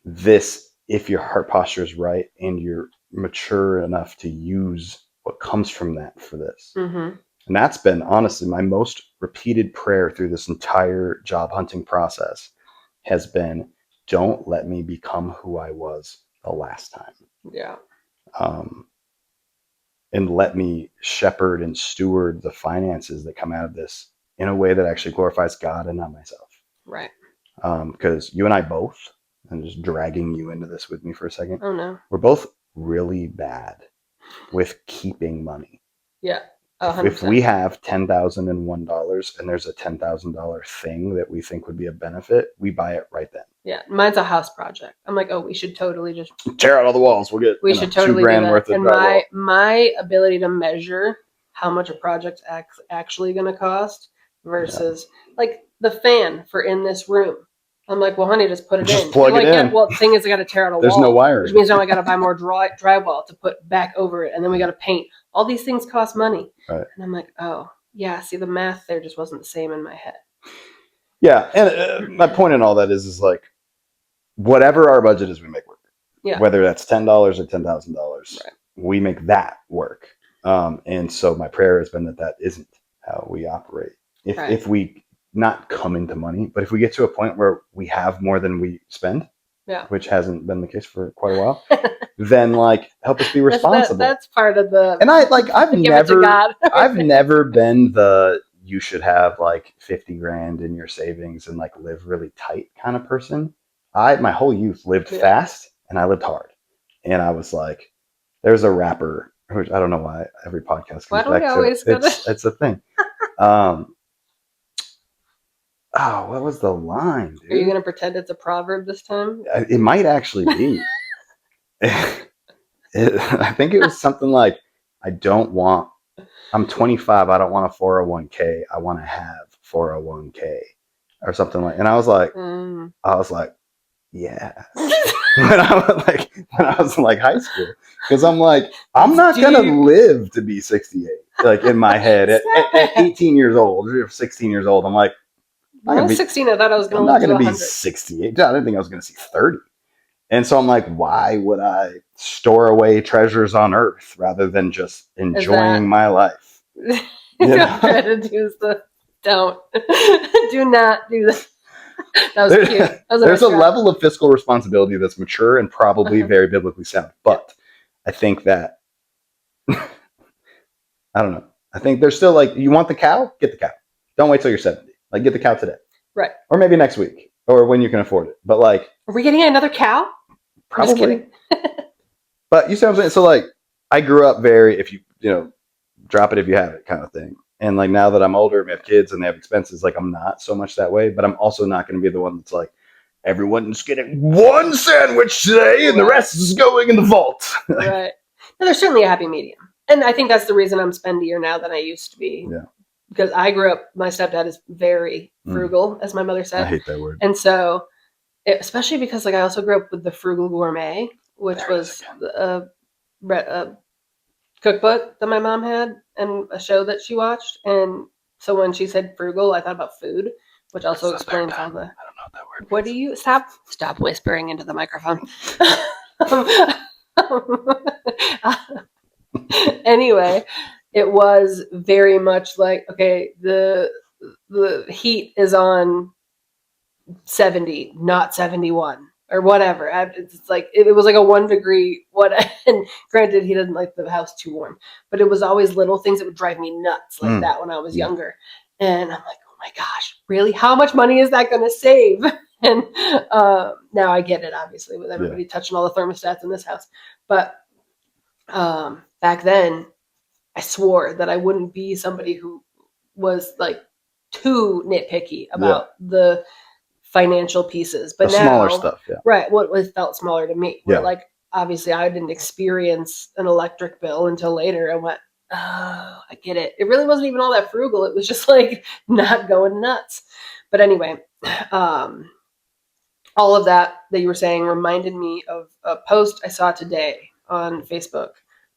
this if your heart posture is right and you're mature enough to use what comes from that for this. And that's been honestly my most repeated prayer through this entire job hunting process has been, don't let me become who I was the last time. Yeah. And let me shepherd and steward the finances that come out of this in a way that actually glorifies God and not myself. Right. Because you and I both, and just dragging you into this with me for a second. Oh no. We're both really bad with keeping money. Yeah. If we have $10,001 and there's a $10,000 thing that we think would be a benefit, we buy it right then. Yeah, mine's a house project. I'm like, oh, we should totally just tear out all the walls. We'll get should totally $2,000 do that. worth of and drywall. my ability to measure how much a project's actually going to cost versus like the fan for in this room. I'm like, well, honey, just put it in. Just plug it in. Yeah, well, the thing is, I got to tear out a wall. There's no wiring. Which means now I got to buy more drywall to put back over it, and then we got to paint all these things cost money. Right. And I'm like, oh, yeah, see, the math there just wasn't the same in my head. Yeah, and my point in all that is like, whatever our budget is, we make work. Yeah. Whether that's $10 or $10,000, we make that work. And so my prayer has been that isn't how we operate. If we not come into money, but if we get to a point where we have more than we spend, which hasn't been the case for quite a while, then like help us be responsible. That's part of the. And I've never been the you should have like 50 grand in your savings and like live really tight kind of person. My whole youth lived fast and I lived hard. And I was like, there's a rapper, which I don't know why every podcast comes back to. It's a thing. What was the line, dude? Are you going to pretend it's a proverb this time? It might actually be. I think it was something like, I'm 25. I don't want a 401k. I want to have 401k or something like. And I was like, yeah. when I was in like high school, because I'm like, I'm not gonna live to be 68. Like in my head, at 18 years old or 16 years old, I'm like, when I was 16, I thought I was gonna. I'm not gonna be 68. I didn't think I was gonna see 30. And so I'm like, why would I store away treasures on earth rather than just enjoying my life? Don't. Do not do that. That was cute. There's a level of fiscal responsibility that's mature and probably very biblically sound. But I think that, I don't know. I think there's still like, you want the cow? Get the cow. Don't wait till you're 70. Like, get the cow today. Right. Or maybe next week. Or when you can afford it. But like. Are we getting another cow? Probably. I'm just kidding. But you see what I'm saying? So like, I grew up very, if you drop it if you have it kind of thing. And like now that I'm older and we have kids and they have expenses, like I'm not so much that way, but I'm also not going to be the one that's like, everyone's getting one sandwich today and the rest is going in the vault. Right. No, there's certainly a happy medium. And I think that's the reason I'm spendier now than I used to be. Yeah. Because I grew up, my stepdad is very frugal, as my mother said. I hate that word. And so, especially because like I also grew up with the Frugal Gourmet, which was a cookbook that my mom had and a show that she watched. And so when she said frugal, I thought about food, which also explains all the. I don't know what that word. What do you stop whispering into the microphone? Anyway, it was very much like, okay, the heat is on 70, not 71. Or whatever. It's like it was like a 1 degree. And granted, he doesn't like the house too warm, but it was always little things that would drive me nuts like that when I was younger. And I'm like, oh my gosh, really? How much money is that going to save? And now I get it, obviously, with everybody touching all the thermostats in this house. But back then, I swore that I wouldn't be somebody who was like too nitpicky about the financial pieces, but the now smaller stuff, right? What felt smaller to me, like obviously I didn't experience an electric bill until later. I went, oh, I get it. It really wasn't even all that frugal. It was just like not going nuts. But anyway, all of that you were saying reminded me of a post I saw today on Facebook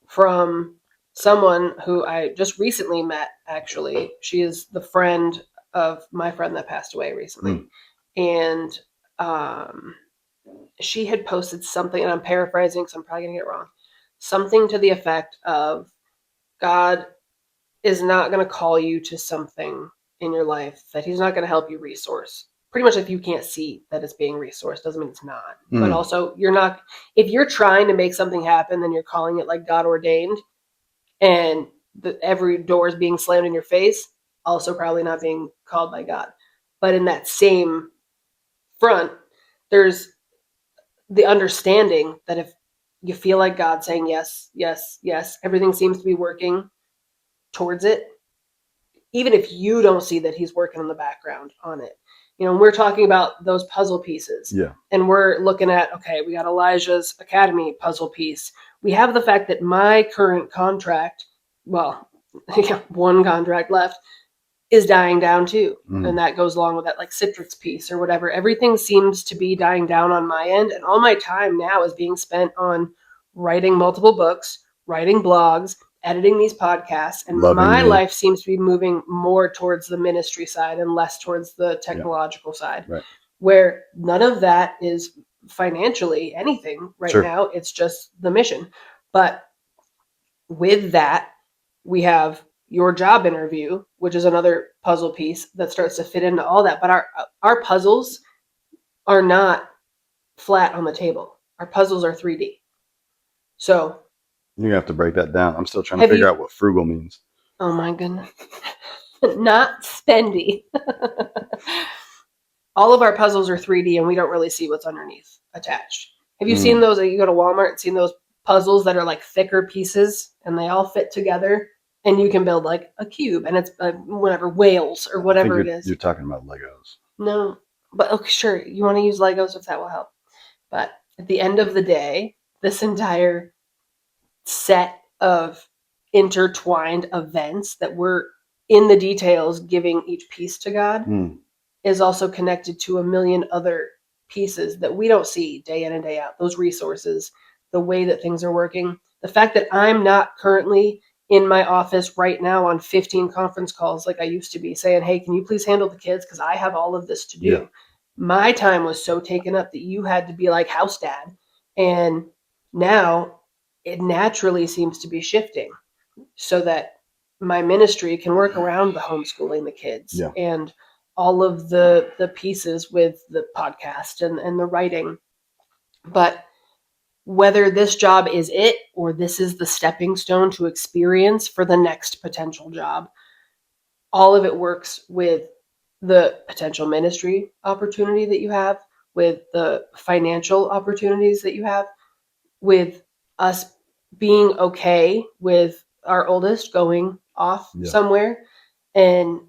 from someone who I just recently met. Actually, she is the friend of my friend that passed away recently. And she had posted something, and I'm paraphrasing because I'm probably going to get it wrong. Something to the effect of, God is not going to call you to something in your life that he's not going to help you resource. Pretty much if you can't see that it's being resourced, doesn't mean it's not. But also, if you're trying to make something happen, then you're calling it like God ordained, and every door is being slammed in your face, also probably not being called by God. But in that same front, there's the understanding that if you feel like God saying yes, yes, yes, everything seems to be working towards it, even if you don't see that he's working in the background on it. We're talking about those puzzle pieces. Yeah. And we're looking at, okay, we got Elijah's Academy puzzle piece. We have the fact that my current contract, well, one contract left, is dying down too. And that goes along with that like Citrix piece or whatever. Everything seems to be dying down on my end. And all my time now is being spent on writing multiple books, writing blogs, editing these podcasts, and my life seems to be moving more towards the ministry side and less towards the technological side, where none of that is financially anything right now. It's just the mission. But with that, we have your job interview, which is another puzzle piece that starts to fit into all that. But our puzzles are not flat on the table. Our puzzles are 3D. So you're gonna have to break that down. I'm still trying to figure out what frugal means. Oh my goodness. Not spendy. All of our puzzles are 3D and we don't really see what's underneath attached. Have you seen those? You go to Walmart and seen those puzzles that are like thicker pieces and they all fit together and you can build like a cube and it's whatever, whales or whatever it is. You're talking about Legos. No, but okay, sure. You want to use Legos if that will help. But at the end of the day, this entire set of intertwined events that we're in the details giving each piece to God is also connected to a million other pieces that we don't see day in and day out. Those resources, the way that things are working, the fact that I'm not currently in my office right now on 15 conference calls like I used to be saying, hey, can you please handle the kids? Because I have all of this to do. Yeah. My time was so taken up that you had to be like house dad. And now it naturally seems to be shifting so that my ministry can work around the homeschooling the kids and all of the pieces with the podcast and the writing. But whether this job is it or this is the stepping stone to experience for the next potential job, all of it works with the potential ministry opportunity that you have, with the financial opportunities that you have, with us being okay with our oldest going off somewhere. And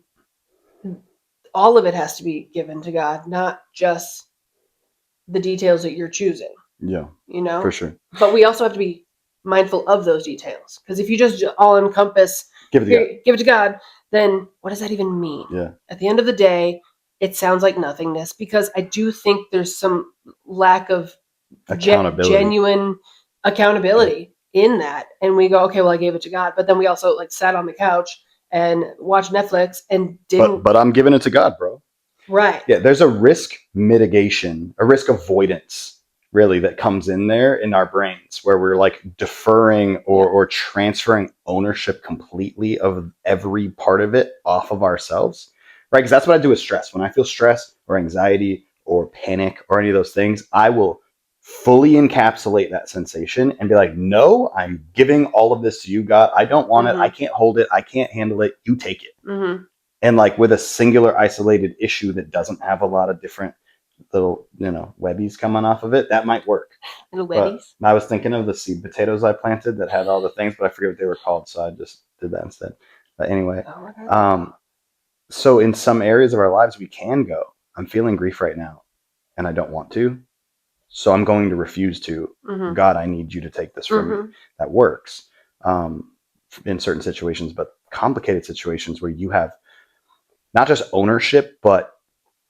all of it has to be given to God, not just the details that you're choosing. Yeah, you know, for sure. But we also have to be mindful of those details, because if you just all encompass give it to God, then what does that even mean? Yeah. At the end of the day, it sounds like nothingness, because I do think there's some lack of genuine accountability in that. And we go, okay, well, I gave it to God, but then we also like sat on the couch and watched Netflix and didn't. But I'm giving it to God, bro. Right. Yeah, there's a risk mitigation, a risk avoidance, really, that comes in there in our brains, where we're like deferring or transferring ownership completely of every part of it off of ourselves, right? Because that's what I do with stress. When I feel stress or anxiety or panic or any of those things, I will fully encapsulate that sensation and be like, no, I'm giving all of this to you, God. I don't want it. I can't hold it. I can't handle it. You take it. And like with a singular isolated issue that doesn't have a lot of different little, webbies coming off of it, that might work. Little webbies. But I was thinking of the seed potatoes I planted that had all the things, but I forget what they were called, so I just did that instead. But anyway, so in some areas of our lives, we can go, I'm feeling grief right now, and I don't want to, so I'm going to refuse to. God, I need you to take this from me. That works in certain situations, but complicated situations where you have not just ownership, but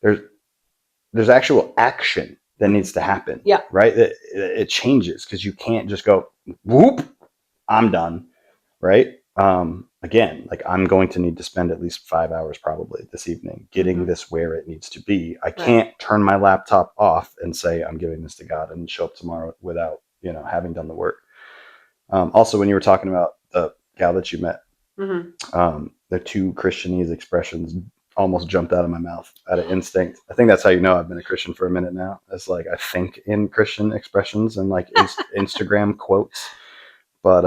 there's actual action that needs to happen. Yeah. Right? It changes, because you can't just go, whoop, I'm done. Right? Again, like I'm going to need to spend at least 5 hours probably this evening getting this where it needs to be. I can't turn my laptop off and say I'm giving this to God and show up tomorrow without, having done the work. Also, when you were talking about the gal that you met, the two Christianese expressions almost jumped out of my mouth out of instinct. I think that's how you know I've been a Christian for a minute now. It's like I think in Christian expressions and like Instagram quotes. But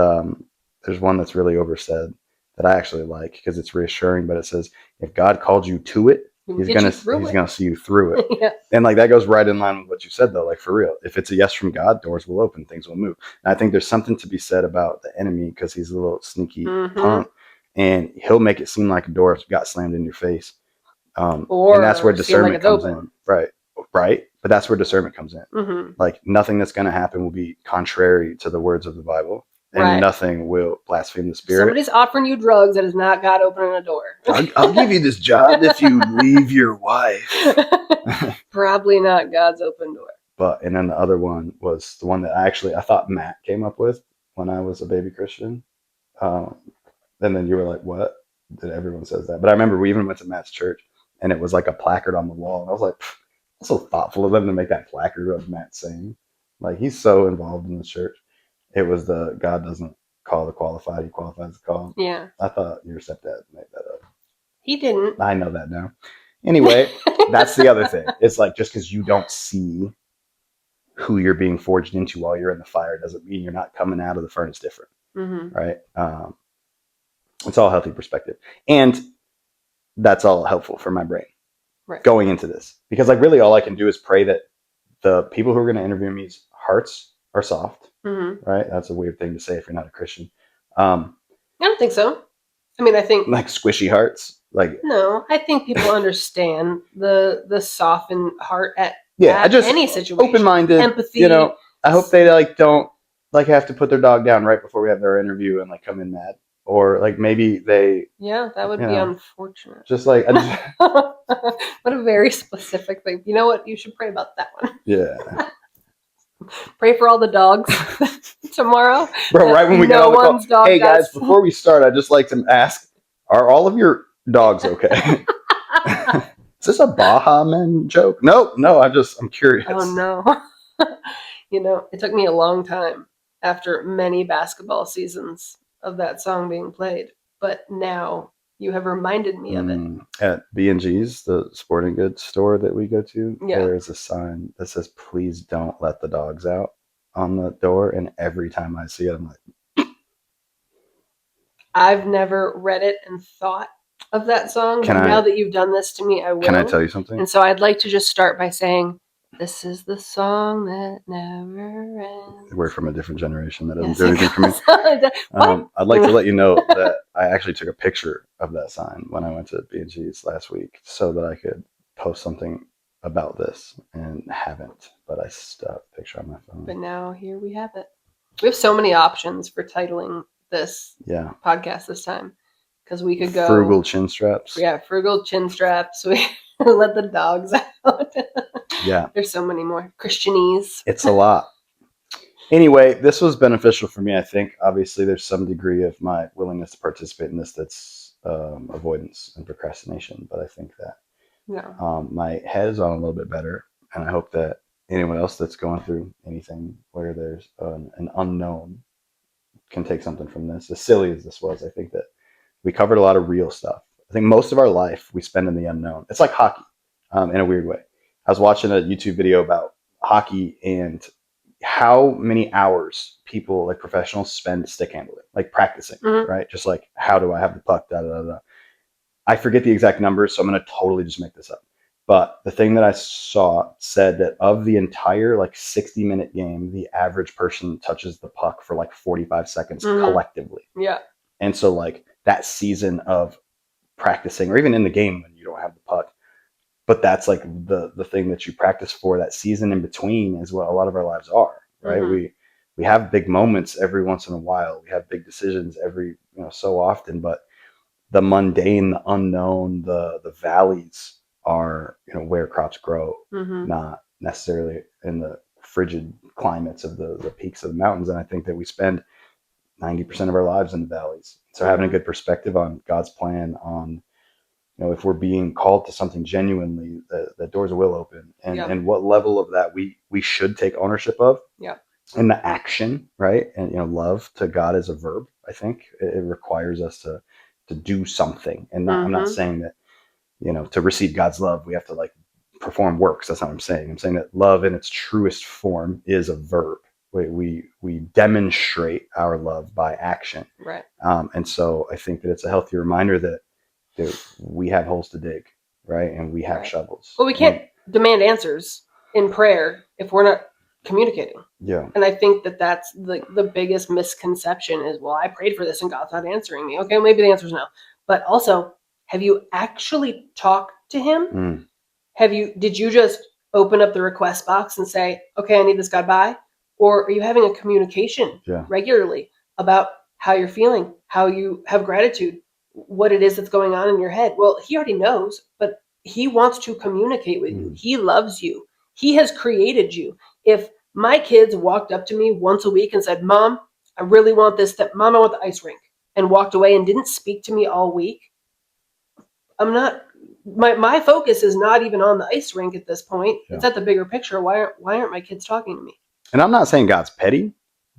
there's one that's really oversaid that I actually like because it's reassuring. But it says, if God called you to it, he's gonna see you through it. And like that goes right in line with what you said though. Like for real, if it's a yes from God, doors will open, things will move. And I think there's something to be said about the enemy, because he's a little sneaky punk. And he'll make it seem like a door got slammed in your face. And that's where discernment comes in. Right. But that's where discernment comes in. Like nothing that's going to happen will be contrary to the words of the Bible. And nothing will blaspheme the Spirit. Somebody's offering you drugs, that is not God opening a door. I'll give you this job if you leave your wife. Probably not God's open door. And then the other one was the one that I thought Matt came up with when I was a baby Christian. And then you were like, what? That everyone says that. But I remember we even went to Matt's church and it was like a placard on the wall. And I was like, that's so thoughtful of them to make that placard of Matt saying. Like, he's so involved in the church. It was the God doesn't call the qualified, he qualifies the call. Yeah. I thought your stepdad made that up. He didn't. I know that now. Anyway, that's the other thing. It's like, just because you don't see who you're being forged into while you're in the fire doesn't mean you're not coming out of the furnace different. Mm-hmm. Right? It's all healthy perspective. And that's all helpful for my brain going into this. Because like really all I can do is pray that the people who are going to interview me's hearts are soft. Mm-hmm. Right? That's a weird thing to say if you're not a Christian. I don't think so. I mean, I think like squishy hearts. Like no, I think people understand the softened heart at any situation. Open-minded, empathy. You know, I hope they like don't like have to put their dog down right before we have their interview and like come in mad, or like maybe they. Yeah, that would be unfortunate. Just like what a very specific thing. You know what? You should pray about that one. Yeah. Pray for all the dogs tomorrow. Bro, right when we get on the call. Hey guys, before we start, I'd just like to ask, are all of your dogs okay? Is this a Baja Men joke? No, I'm curious. Oh no. You know, it took me a long time after many basketball seasons of that song being played, but now you have reminded me of it. At B&G's, the sporting goods store that we go to, there is a sign that says, please don't let the dogs out on the door. And every time I see it, I'm like, I've never read it and thought of that song. Now that you've done this to me, I will. Can I tell you something? And so I'd like to just start by saying, this is the song that never ends. We're from a different generation. That doesn't do anything for me. I'd like to let you know that I actually took a picture of that sign when I went to B&G's last week so that I could post something about this, and haven't. But I stuck a picture on my phone. But now here we have it. We have so many options for titling this podcast this time. Because we could go frugal chin straps. Yeah, frugal chin straps. We let the dogs out. Yeah. There's so many more. Christianese. It's a lot. Anyway, this was beneficial for me, I think. Obviously, there's some degree of my willingness to participate in this that's avoidance and procrastination. But I think that my head is on a little bit better. And I hope that anyone else that's going through anything where there's an unknown can take something from this. As silly as this was, I think that we covered a lot of real stuff. I think most of our life we spend in the unknown. It's like hockey in a weird way. I was watching a YouTube video about hockey and how many hours people, like professionals, spend stick handling, like practicing, right? Just like, how do I have the puck? Da, da, da, da. I forget the exact numbers, so I'm going to totally just make this up. But the thing that I saw said that of the entire like 60-minute game, the average person touches the puck for like 45 seconds collectively. Yeah. And so like that season of practicing, or even in the game when you don't have the puck, but that's like the thing that you practice for. That season in between is what a lot of our lives are, right? We have big moments every once in a while. We have big decisions every so often, but the mundane, the unknown, the valleys are where crops grow, not necessarily in the frigid climates of the peaks of the mountains. And I think that we spend 90% of our lives in the valleys. So having a good perspective on God's plan, on if we're being called to something genuinely, the doors will open, and what level of that we should take ownership of. Yeah. And the action, right? And love to God is a verb. I think it requires us to do something. And I'm not saying that to receive God's love we have to like perform works. That's not what I'm saying. I'm saying that love in its truest form is a verb. We demonstrate our love by action. Right. And so I think that it's a healthy reminder that we have holes to dig, right? And we have shovels. Well, we can't demand answers in prayer if we're not communicating. Yeah. And I think that that's the biggest misconception is, well, I prayed for this and God's not answering me. Okay, maybe the answer is no. But also, have you actually talked to him? Did you just open up the request box and say, okay, I need this guy by? Or are you having a communication regularly about how you're feeling, how you have gratitude, what it is that's going on in your head? Well, he already knows, but he wants to communicate with you. He loves you. He has created you. If my kids walked up to me once a week and said, Mom, I really want this, Mom, I want the ice rink. and walked away and didn't speak to me all week, I'm not. My focus is not even on the ice rink at this point. Yeah. It's at the bigger picture. Why aren't my kids talking to me? And I'm not saying God's petty,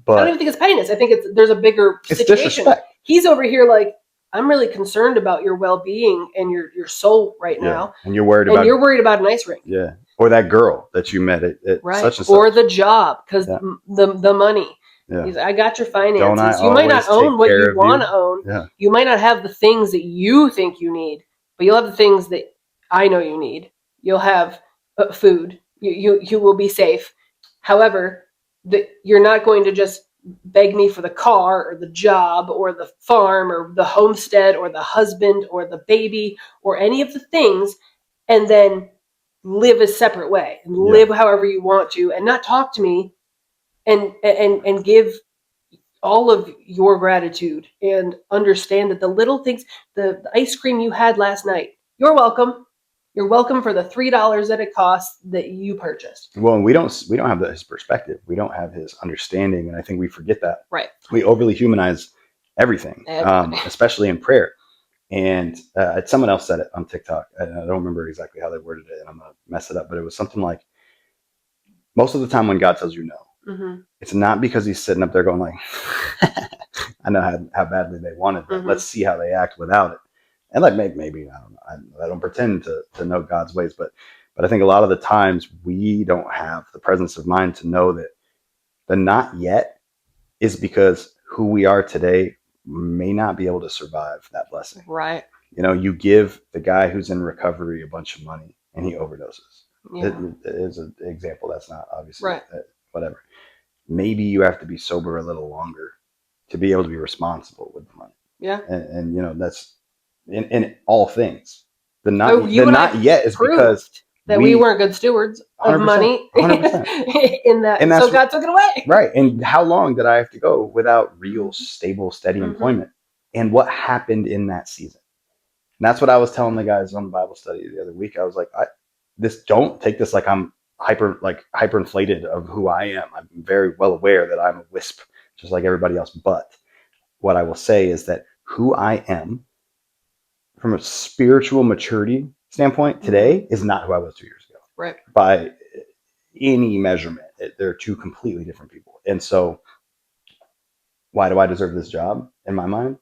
but I don't even think it's pettiness. I think there's a bigger situation. Disrespect. He's over here like, I'm really concerned about your well-being and your soul right now. And you're worried about an ice rink. Yeah. Or that girl that you met at right. such and such. Or the job, because the money. Yeah. He's, I got your finances. You might not own what you want to own. Yeah. You might not have the things that you think you need, but you'll have the things that I know you need. You'll have food. You will be safe. However, you're not going to just beg me for the car or the job or the farm or the homestead or the husband or the baby or any of the things and then live a separate way and live however you want to and not talk to me and give all of your gratitude and understand that the little things, the ice cream you had last night, you're welcome. You're welcome for the $3 that it costs that you purchased. Well, and we don't have his perspective. We don't have his understanding, and I think we forget that. Right. We overly humanize everything. Especially in prayer. And someone else said it on TikTok. I don't remember exactly how they worded it, and I'm gonna mess it up. But it was something like, most of the time when God tells you no, it's not because he's sitting up there going like, I know how badly they want it, but let's see how they act without it. And like maybe I don't know. I don't pretend to know God's ways, but I think a lot of the times we don't have the presence of mind to know that the not yet is because who we are today may not be able to survive that blessing. Right. You know, you give the guy who's in recovery a bunch of money and he overdoses. Yeah. It is an example. That's not obviously right. Whatever. Maybe you have to be sober a little longer to be able to be responsible with the money. Yeah. And you know, that's in all things. The not yet is because that we weren't good stewards of money 100%. in that. And so God took it away. Right. And how long did I have to go without real, stable, steady employment? And what happened in that season? And that's what I was telling the guys on the Bible study the other week. I was like, don't take this like I'm hyper inflated of who I am. I'm very well aware that I'm a wisp, just like everybody else. But what I will say is that who I am from a spiritual maturity standpoint today is not who I was 2 years ago. Right. By any measurement, they're two completely different people. And so why do I deserve this job in my mind?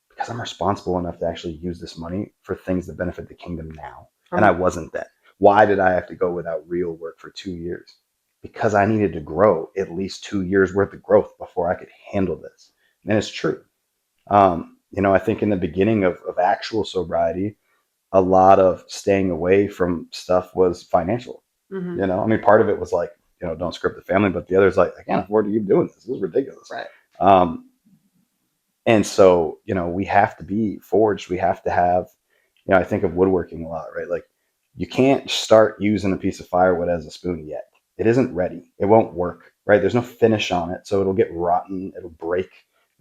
Because I'm responsible enough to actually use this money for things that benefit the kingdom now. And I wasn't then. Why did I have to go without real work for 2 years? Because I needed to grow at least 2 years worth of growth before I could handle this. And it's true. I think in the beginning of actual sobriety, a lot of staying away from stuff was financial. Part of it was like, don't script the family, but the other is like, I can't afford to keep doing this. This is ridiculous. Right. And so, we have to be forged. We have to have, I think of woodworking a lot, right? Like, you can't start using a piece of firewood as a spoon yet. It isn't ready. It won't work, right? There's no finish on it. So it'll get rotten. It'll break,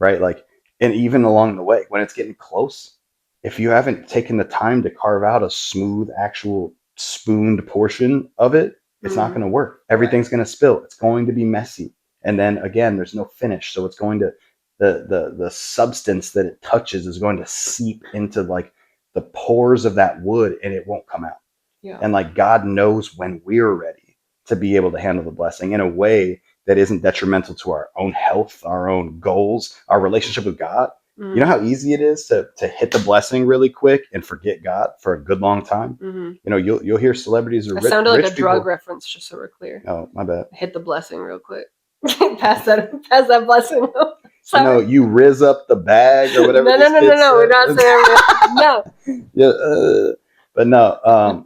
right? Like, and even along the way, when it's getting close, if you haven't taken the time to carve out a smooth, actual spooned portion of it, it's not going to work. Everything's going to spill. It's going to be messy. And then again, there's no finish. So it's going to, the substance that it touches is going to seep into like the pores of that wood and it won't come out. Yeah. And like God knows when we're ready to be able to handle the blessing in a way that isn't detrimental to our own health, our own goals, our relationship with God. You know how easy it is to hit the blessing really quick and forget God for a good long time. You'll hear celebrities or rich. It sounded like a drug reference, just so we're clear. Oh, my bad. Hit the blessing real quick. pass that blessing. Sorry. You riz up the bag or whatever. No. We're not saying no. Yeah, but no.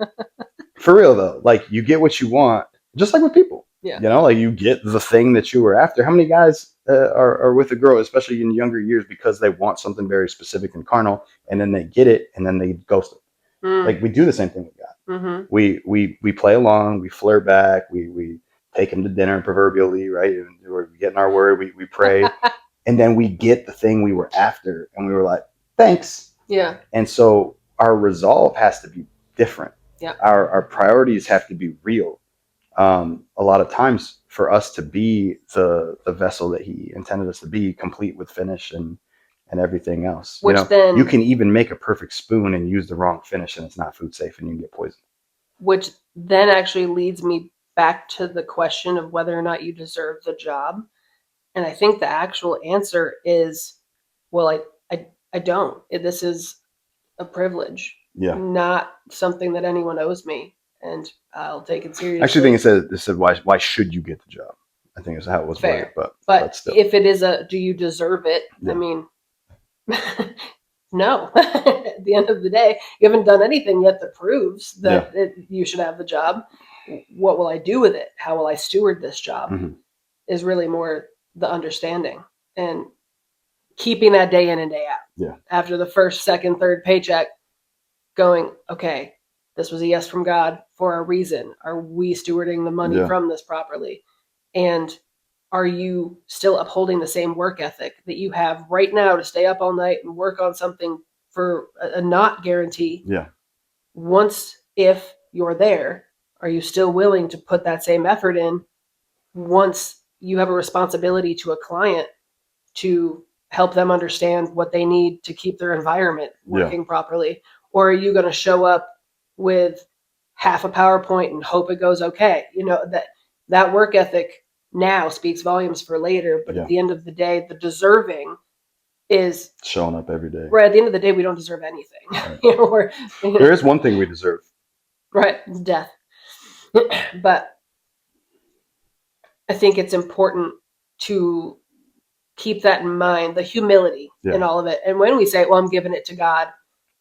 For real though, like you get what you want, just like with people. Yeah. Like you get the thing that you were after. How many guys are with a girl, especially in younger years, because they want something very specific and carnal, and then they get it, and then they ghost it. Like we do the same thing with God. We play along, we flirt back, we take him to dinner proverbially, right? And we're getting our word, we pray, and then we get the thing we were after, and we were like, thanks. Yeah. And so our resolve has to be different. Yeah. Our priorities have to be real. A lot of times for us to be the vessel that he intended us to be, complete with finish and and everything else. Which then, you can even make a perfect spoon and use the wrong finish and it's not food safe and you can get poisoned. Which then actually leads me back to the question of whether or not you deserve the job. And I think the actual answer is, well, I don't. This is a privilege, not something that anyone owes me, and I'll take it seriously. I actually think it said why should you get the job? I think is how it was worded, but still. If it is do you deserve it? Yeah. I mean, no. At the end of the day, you haven't done anything yet that proves that you should have the job. What will I do with it? How will I steward this job? Mm-hmm. Is really more the understanding and keeping that day in and day out. Yeah. After the first, second, third paycheck, going, okay, this was a yes from God for a reason. Are we stewarding the money from this properly? And are you still upholding the same work ethic that you have right now to stay up all night and work on something for a not guarantee? Yeah. Once, if you're there, are you still willing to put that same effort in once you have a responsibility to a client to help them understand what they need to keep their environment working properly? Or are you going to show up with half a PowerPoint and hope it goes okay? That work ethic now speaks volumes for later, but at the end of the day, the deserving is showing up every day. Right. At the end of the day, we don't deserve anything. Right. There is one thing we deserve. Right. It's death. But I think it's important to keep that in mind, the humility in all of it. And when we say, well, I'm giving it to God,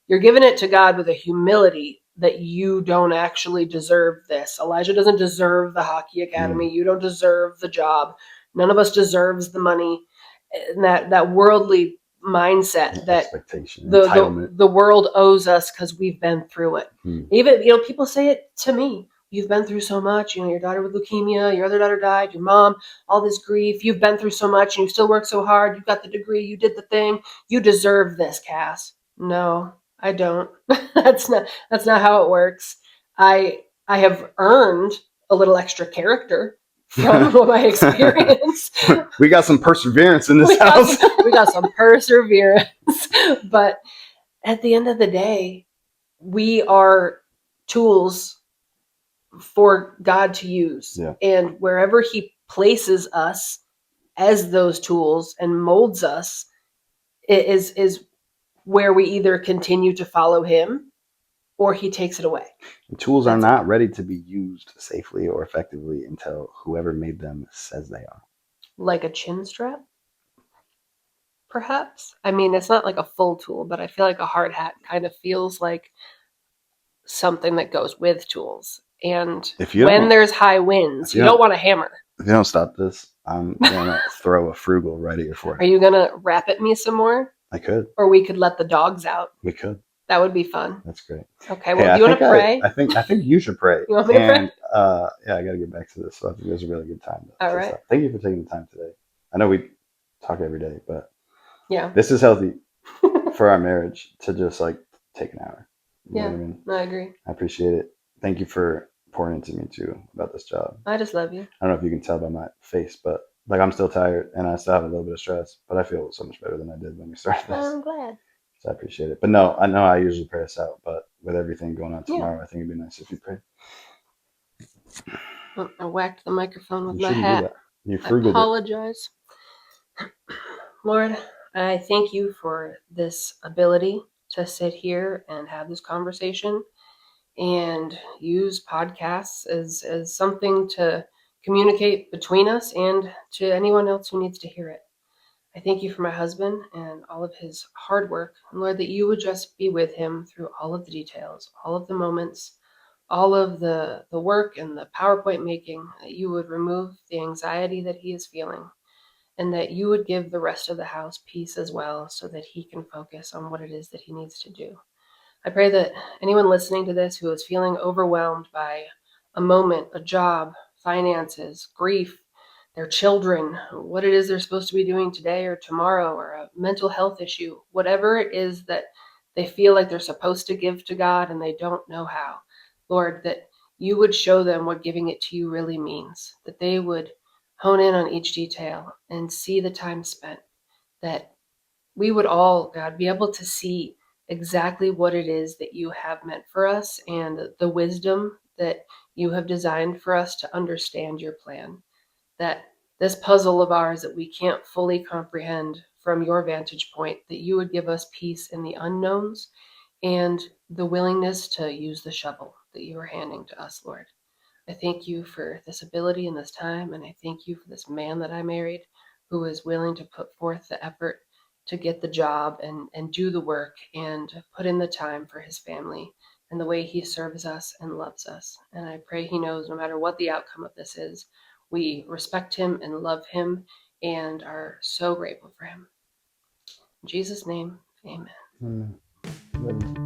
you're giving it to God with a humility that you don't actually deserve this. Elijah doesn't deserve the hockey academy. You don't deserve the job. None of us deserves the money. And that worldly mindset that the world owes us because we've been through it. Even, people say it to me. You've been through so much. Your daughter with leukemia, your other daughter died, your mom, all this grief. You've been through so much and you still work so hard. You've got the degree. You did the thing. You deserve this, Cass. No, I don't. That's not how it works. I have earned a little extra character from my experience. We got some perseverance in this house. We got some perseverance. But at the end of the day, we are tools for God to use. Yeah. And wherever he places us as those tools and molds us is where we either continue to follow him or he takes it away. The tools are not ready to be used safely or effectively until whoever made them says they are. Like a chin strap? Perhaps. I mean, it's not like a full tool, but I feel like a hard hat kind of feels like something that goes with tools. And when there's high winds, you don't want a hammer. If you don't stop this, I'm going to throw a frugal right at your forehead. Are you going to rap at me some more? I could. Or we could let the dogs out. We could. That would be fun. That's great. Okay, well, do you want to pray? I think you should pray. You want me to pray? Yeah, I got to get back to this. So I think it was a really good time. All right. Thank you for taking the time today. I know we talk every day, but this is healthy for our marriage to just take an hour. You know what I mean? I agree. I appreciate it. Thank you for pouring into me too about this job. I just love you. I don't know if you can tell by my face, but I'm still tired and I still have a little bit of stress, but I feel so much better than I did when we started this. I'm glad. So I appreciate it. But no, I know I usually pray us out, but with everything going on tomorrow, I think it'd be nice if you pray. I whacked the microphone with my hat. You I apologize. Lord, I thank you for this ability to sit here and have this conversation and use podcasts as something to communicate between us and to anyone else who needs to hear it. I thank you for my husband and all of his hard work. And Lord, that you would just be with him through all of the details, all of the moments, all of the work and the PowerPoint making, that you would remove the anxiety that he is feeling, and that you would give the rest of the house peace as well so that he can focus on what it is that he needs to do. I pray that anyone listening to this who is feeling overwhelmed by a moment, a job, finances, grief, their children, what it is they're supposed to be doing today or tomorrow, or a mental health issue, whatever it is that they feel like they're supposed to give to God and they don't know how, Lord, that you would show them what giving it to you really means, that they would hone in on each detail and see the time spent, that we would all, God, be able to see exactly what it is that you have meant for us and the wisdom that you have designed for us to understand your plan. That this puzzle of ours that we can't fully comprehend from your vantage point, that you would give us peace in the unknowns and the willingness to use the shovel that you are handing to us, Lord. I thank you for this ability and this time, and I thank you for this man that I married who is willing to put forth the effort to get the job and do the work and put in the time for his family and the way he serves us and loves us. And I pray he knows no matter what the outcome of this is, we respect him and love him and are so grateful for him. In Jesus' name, amen. Mm.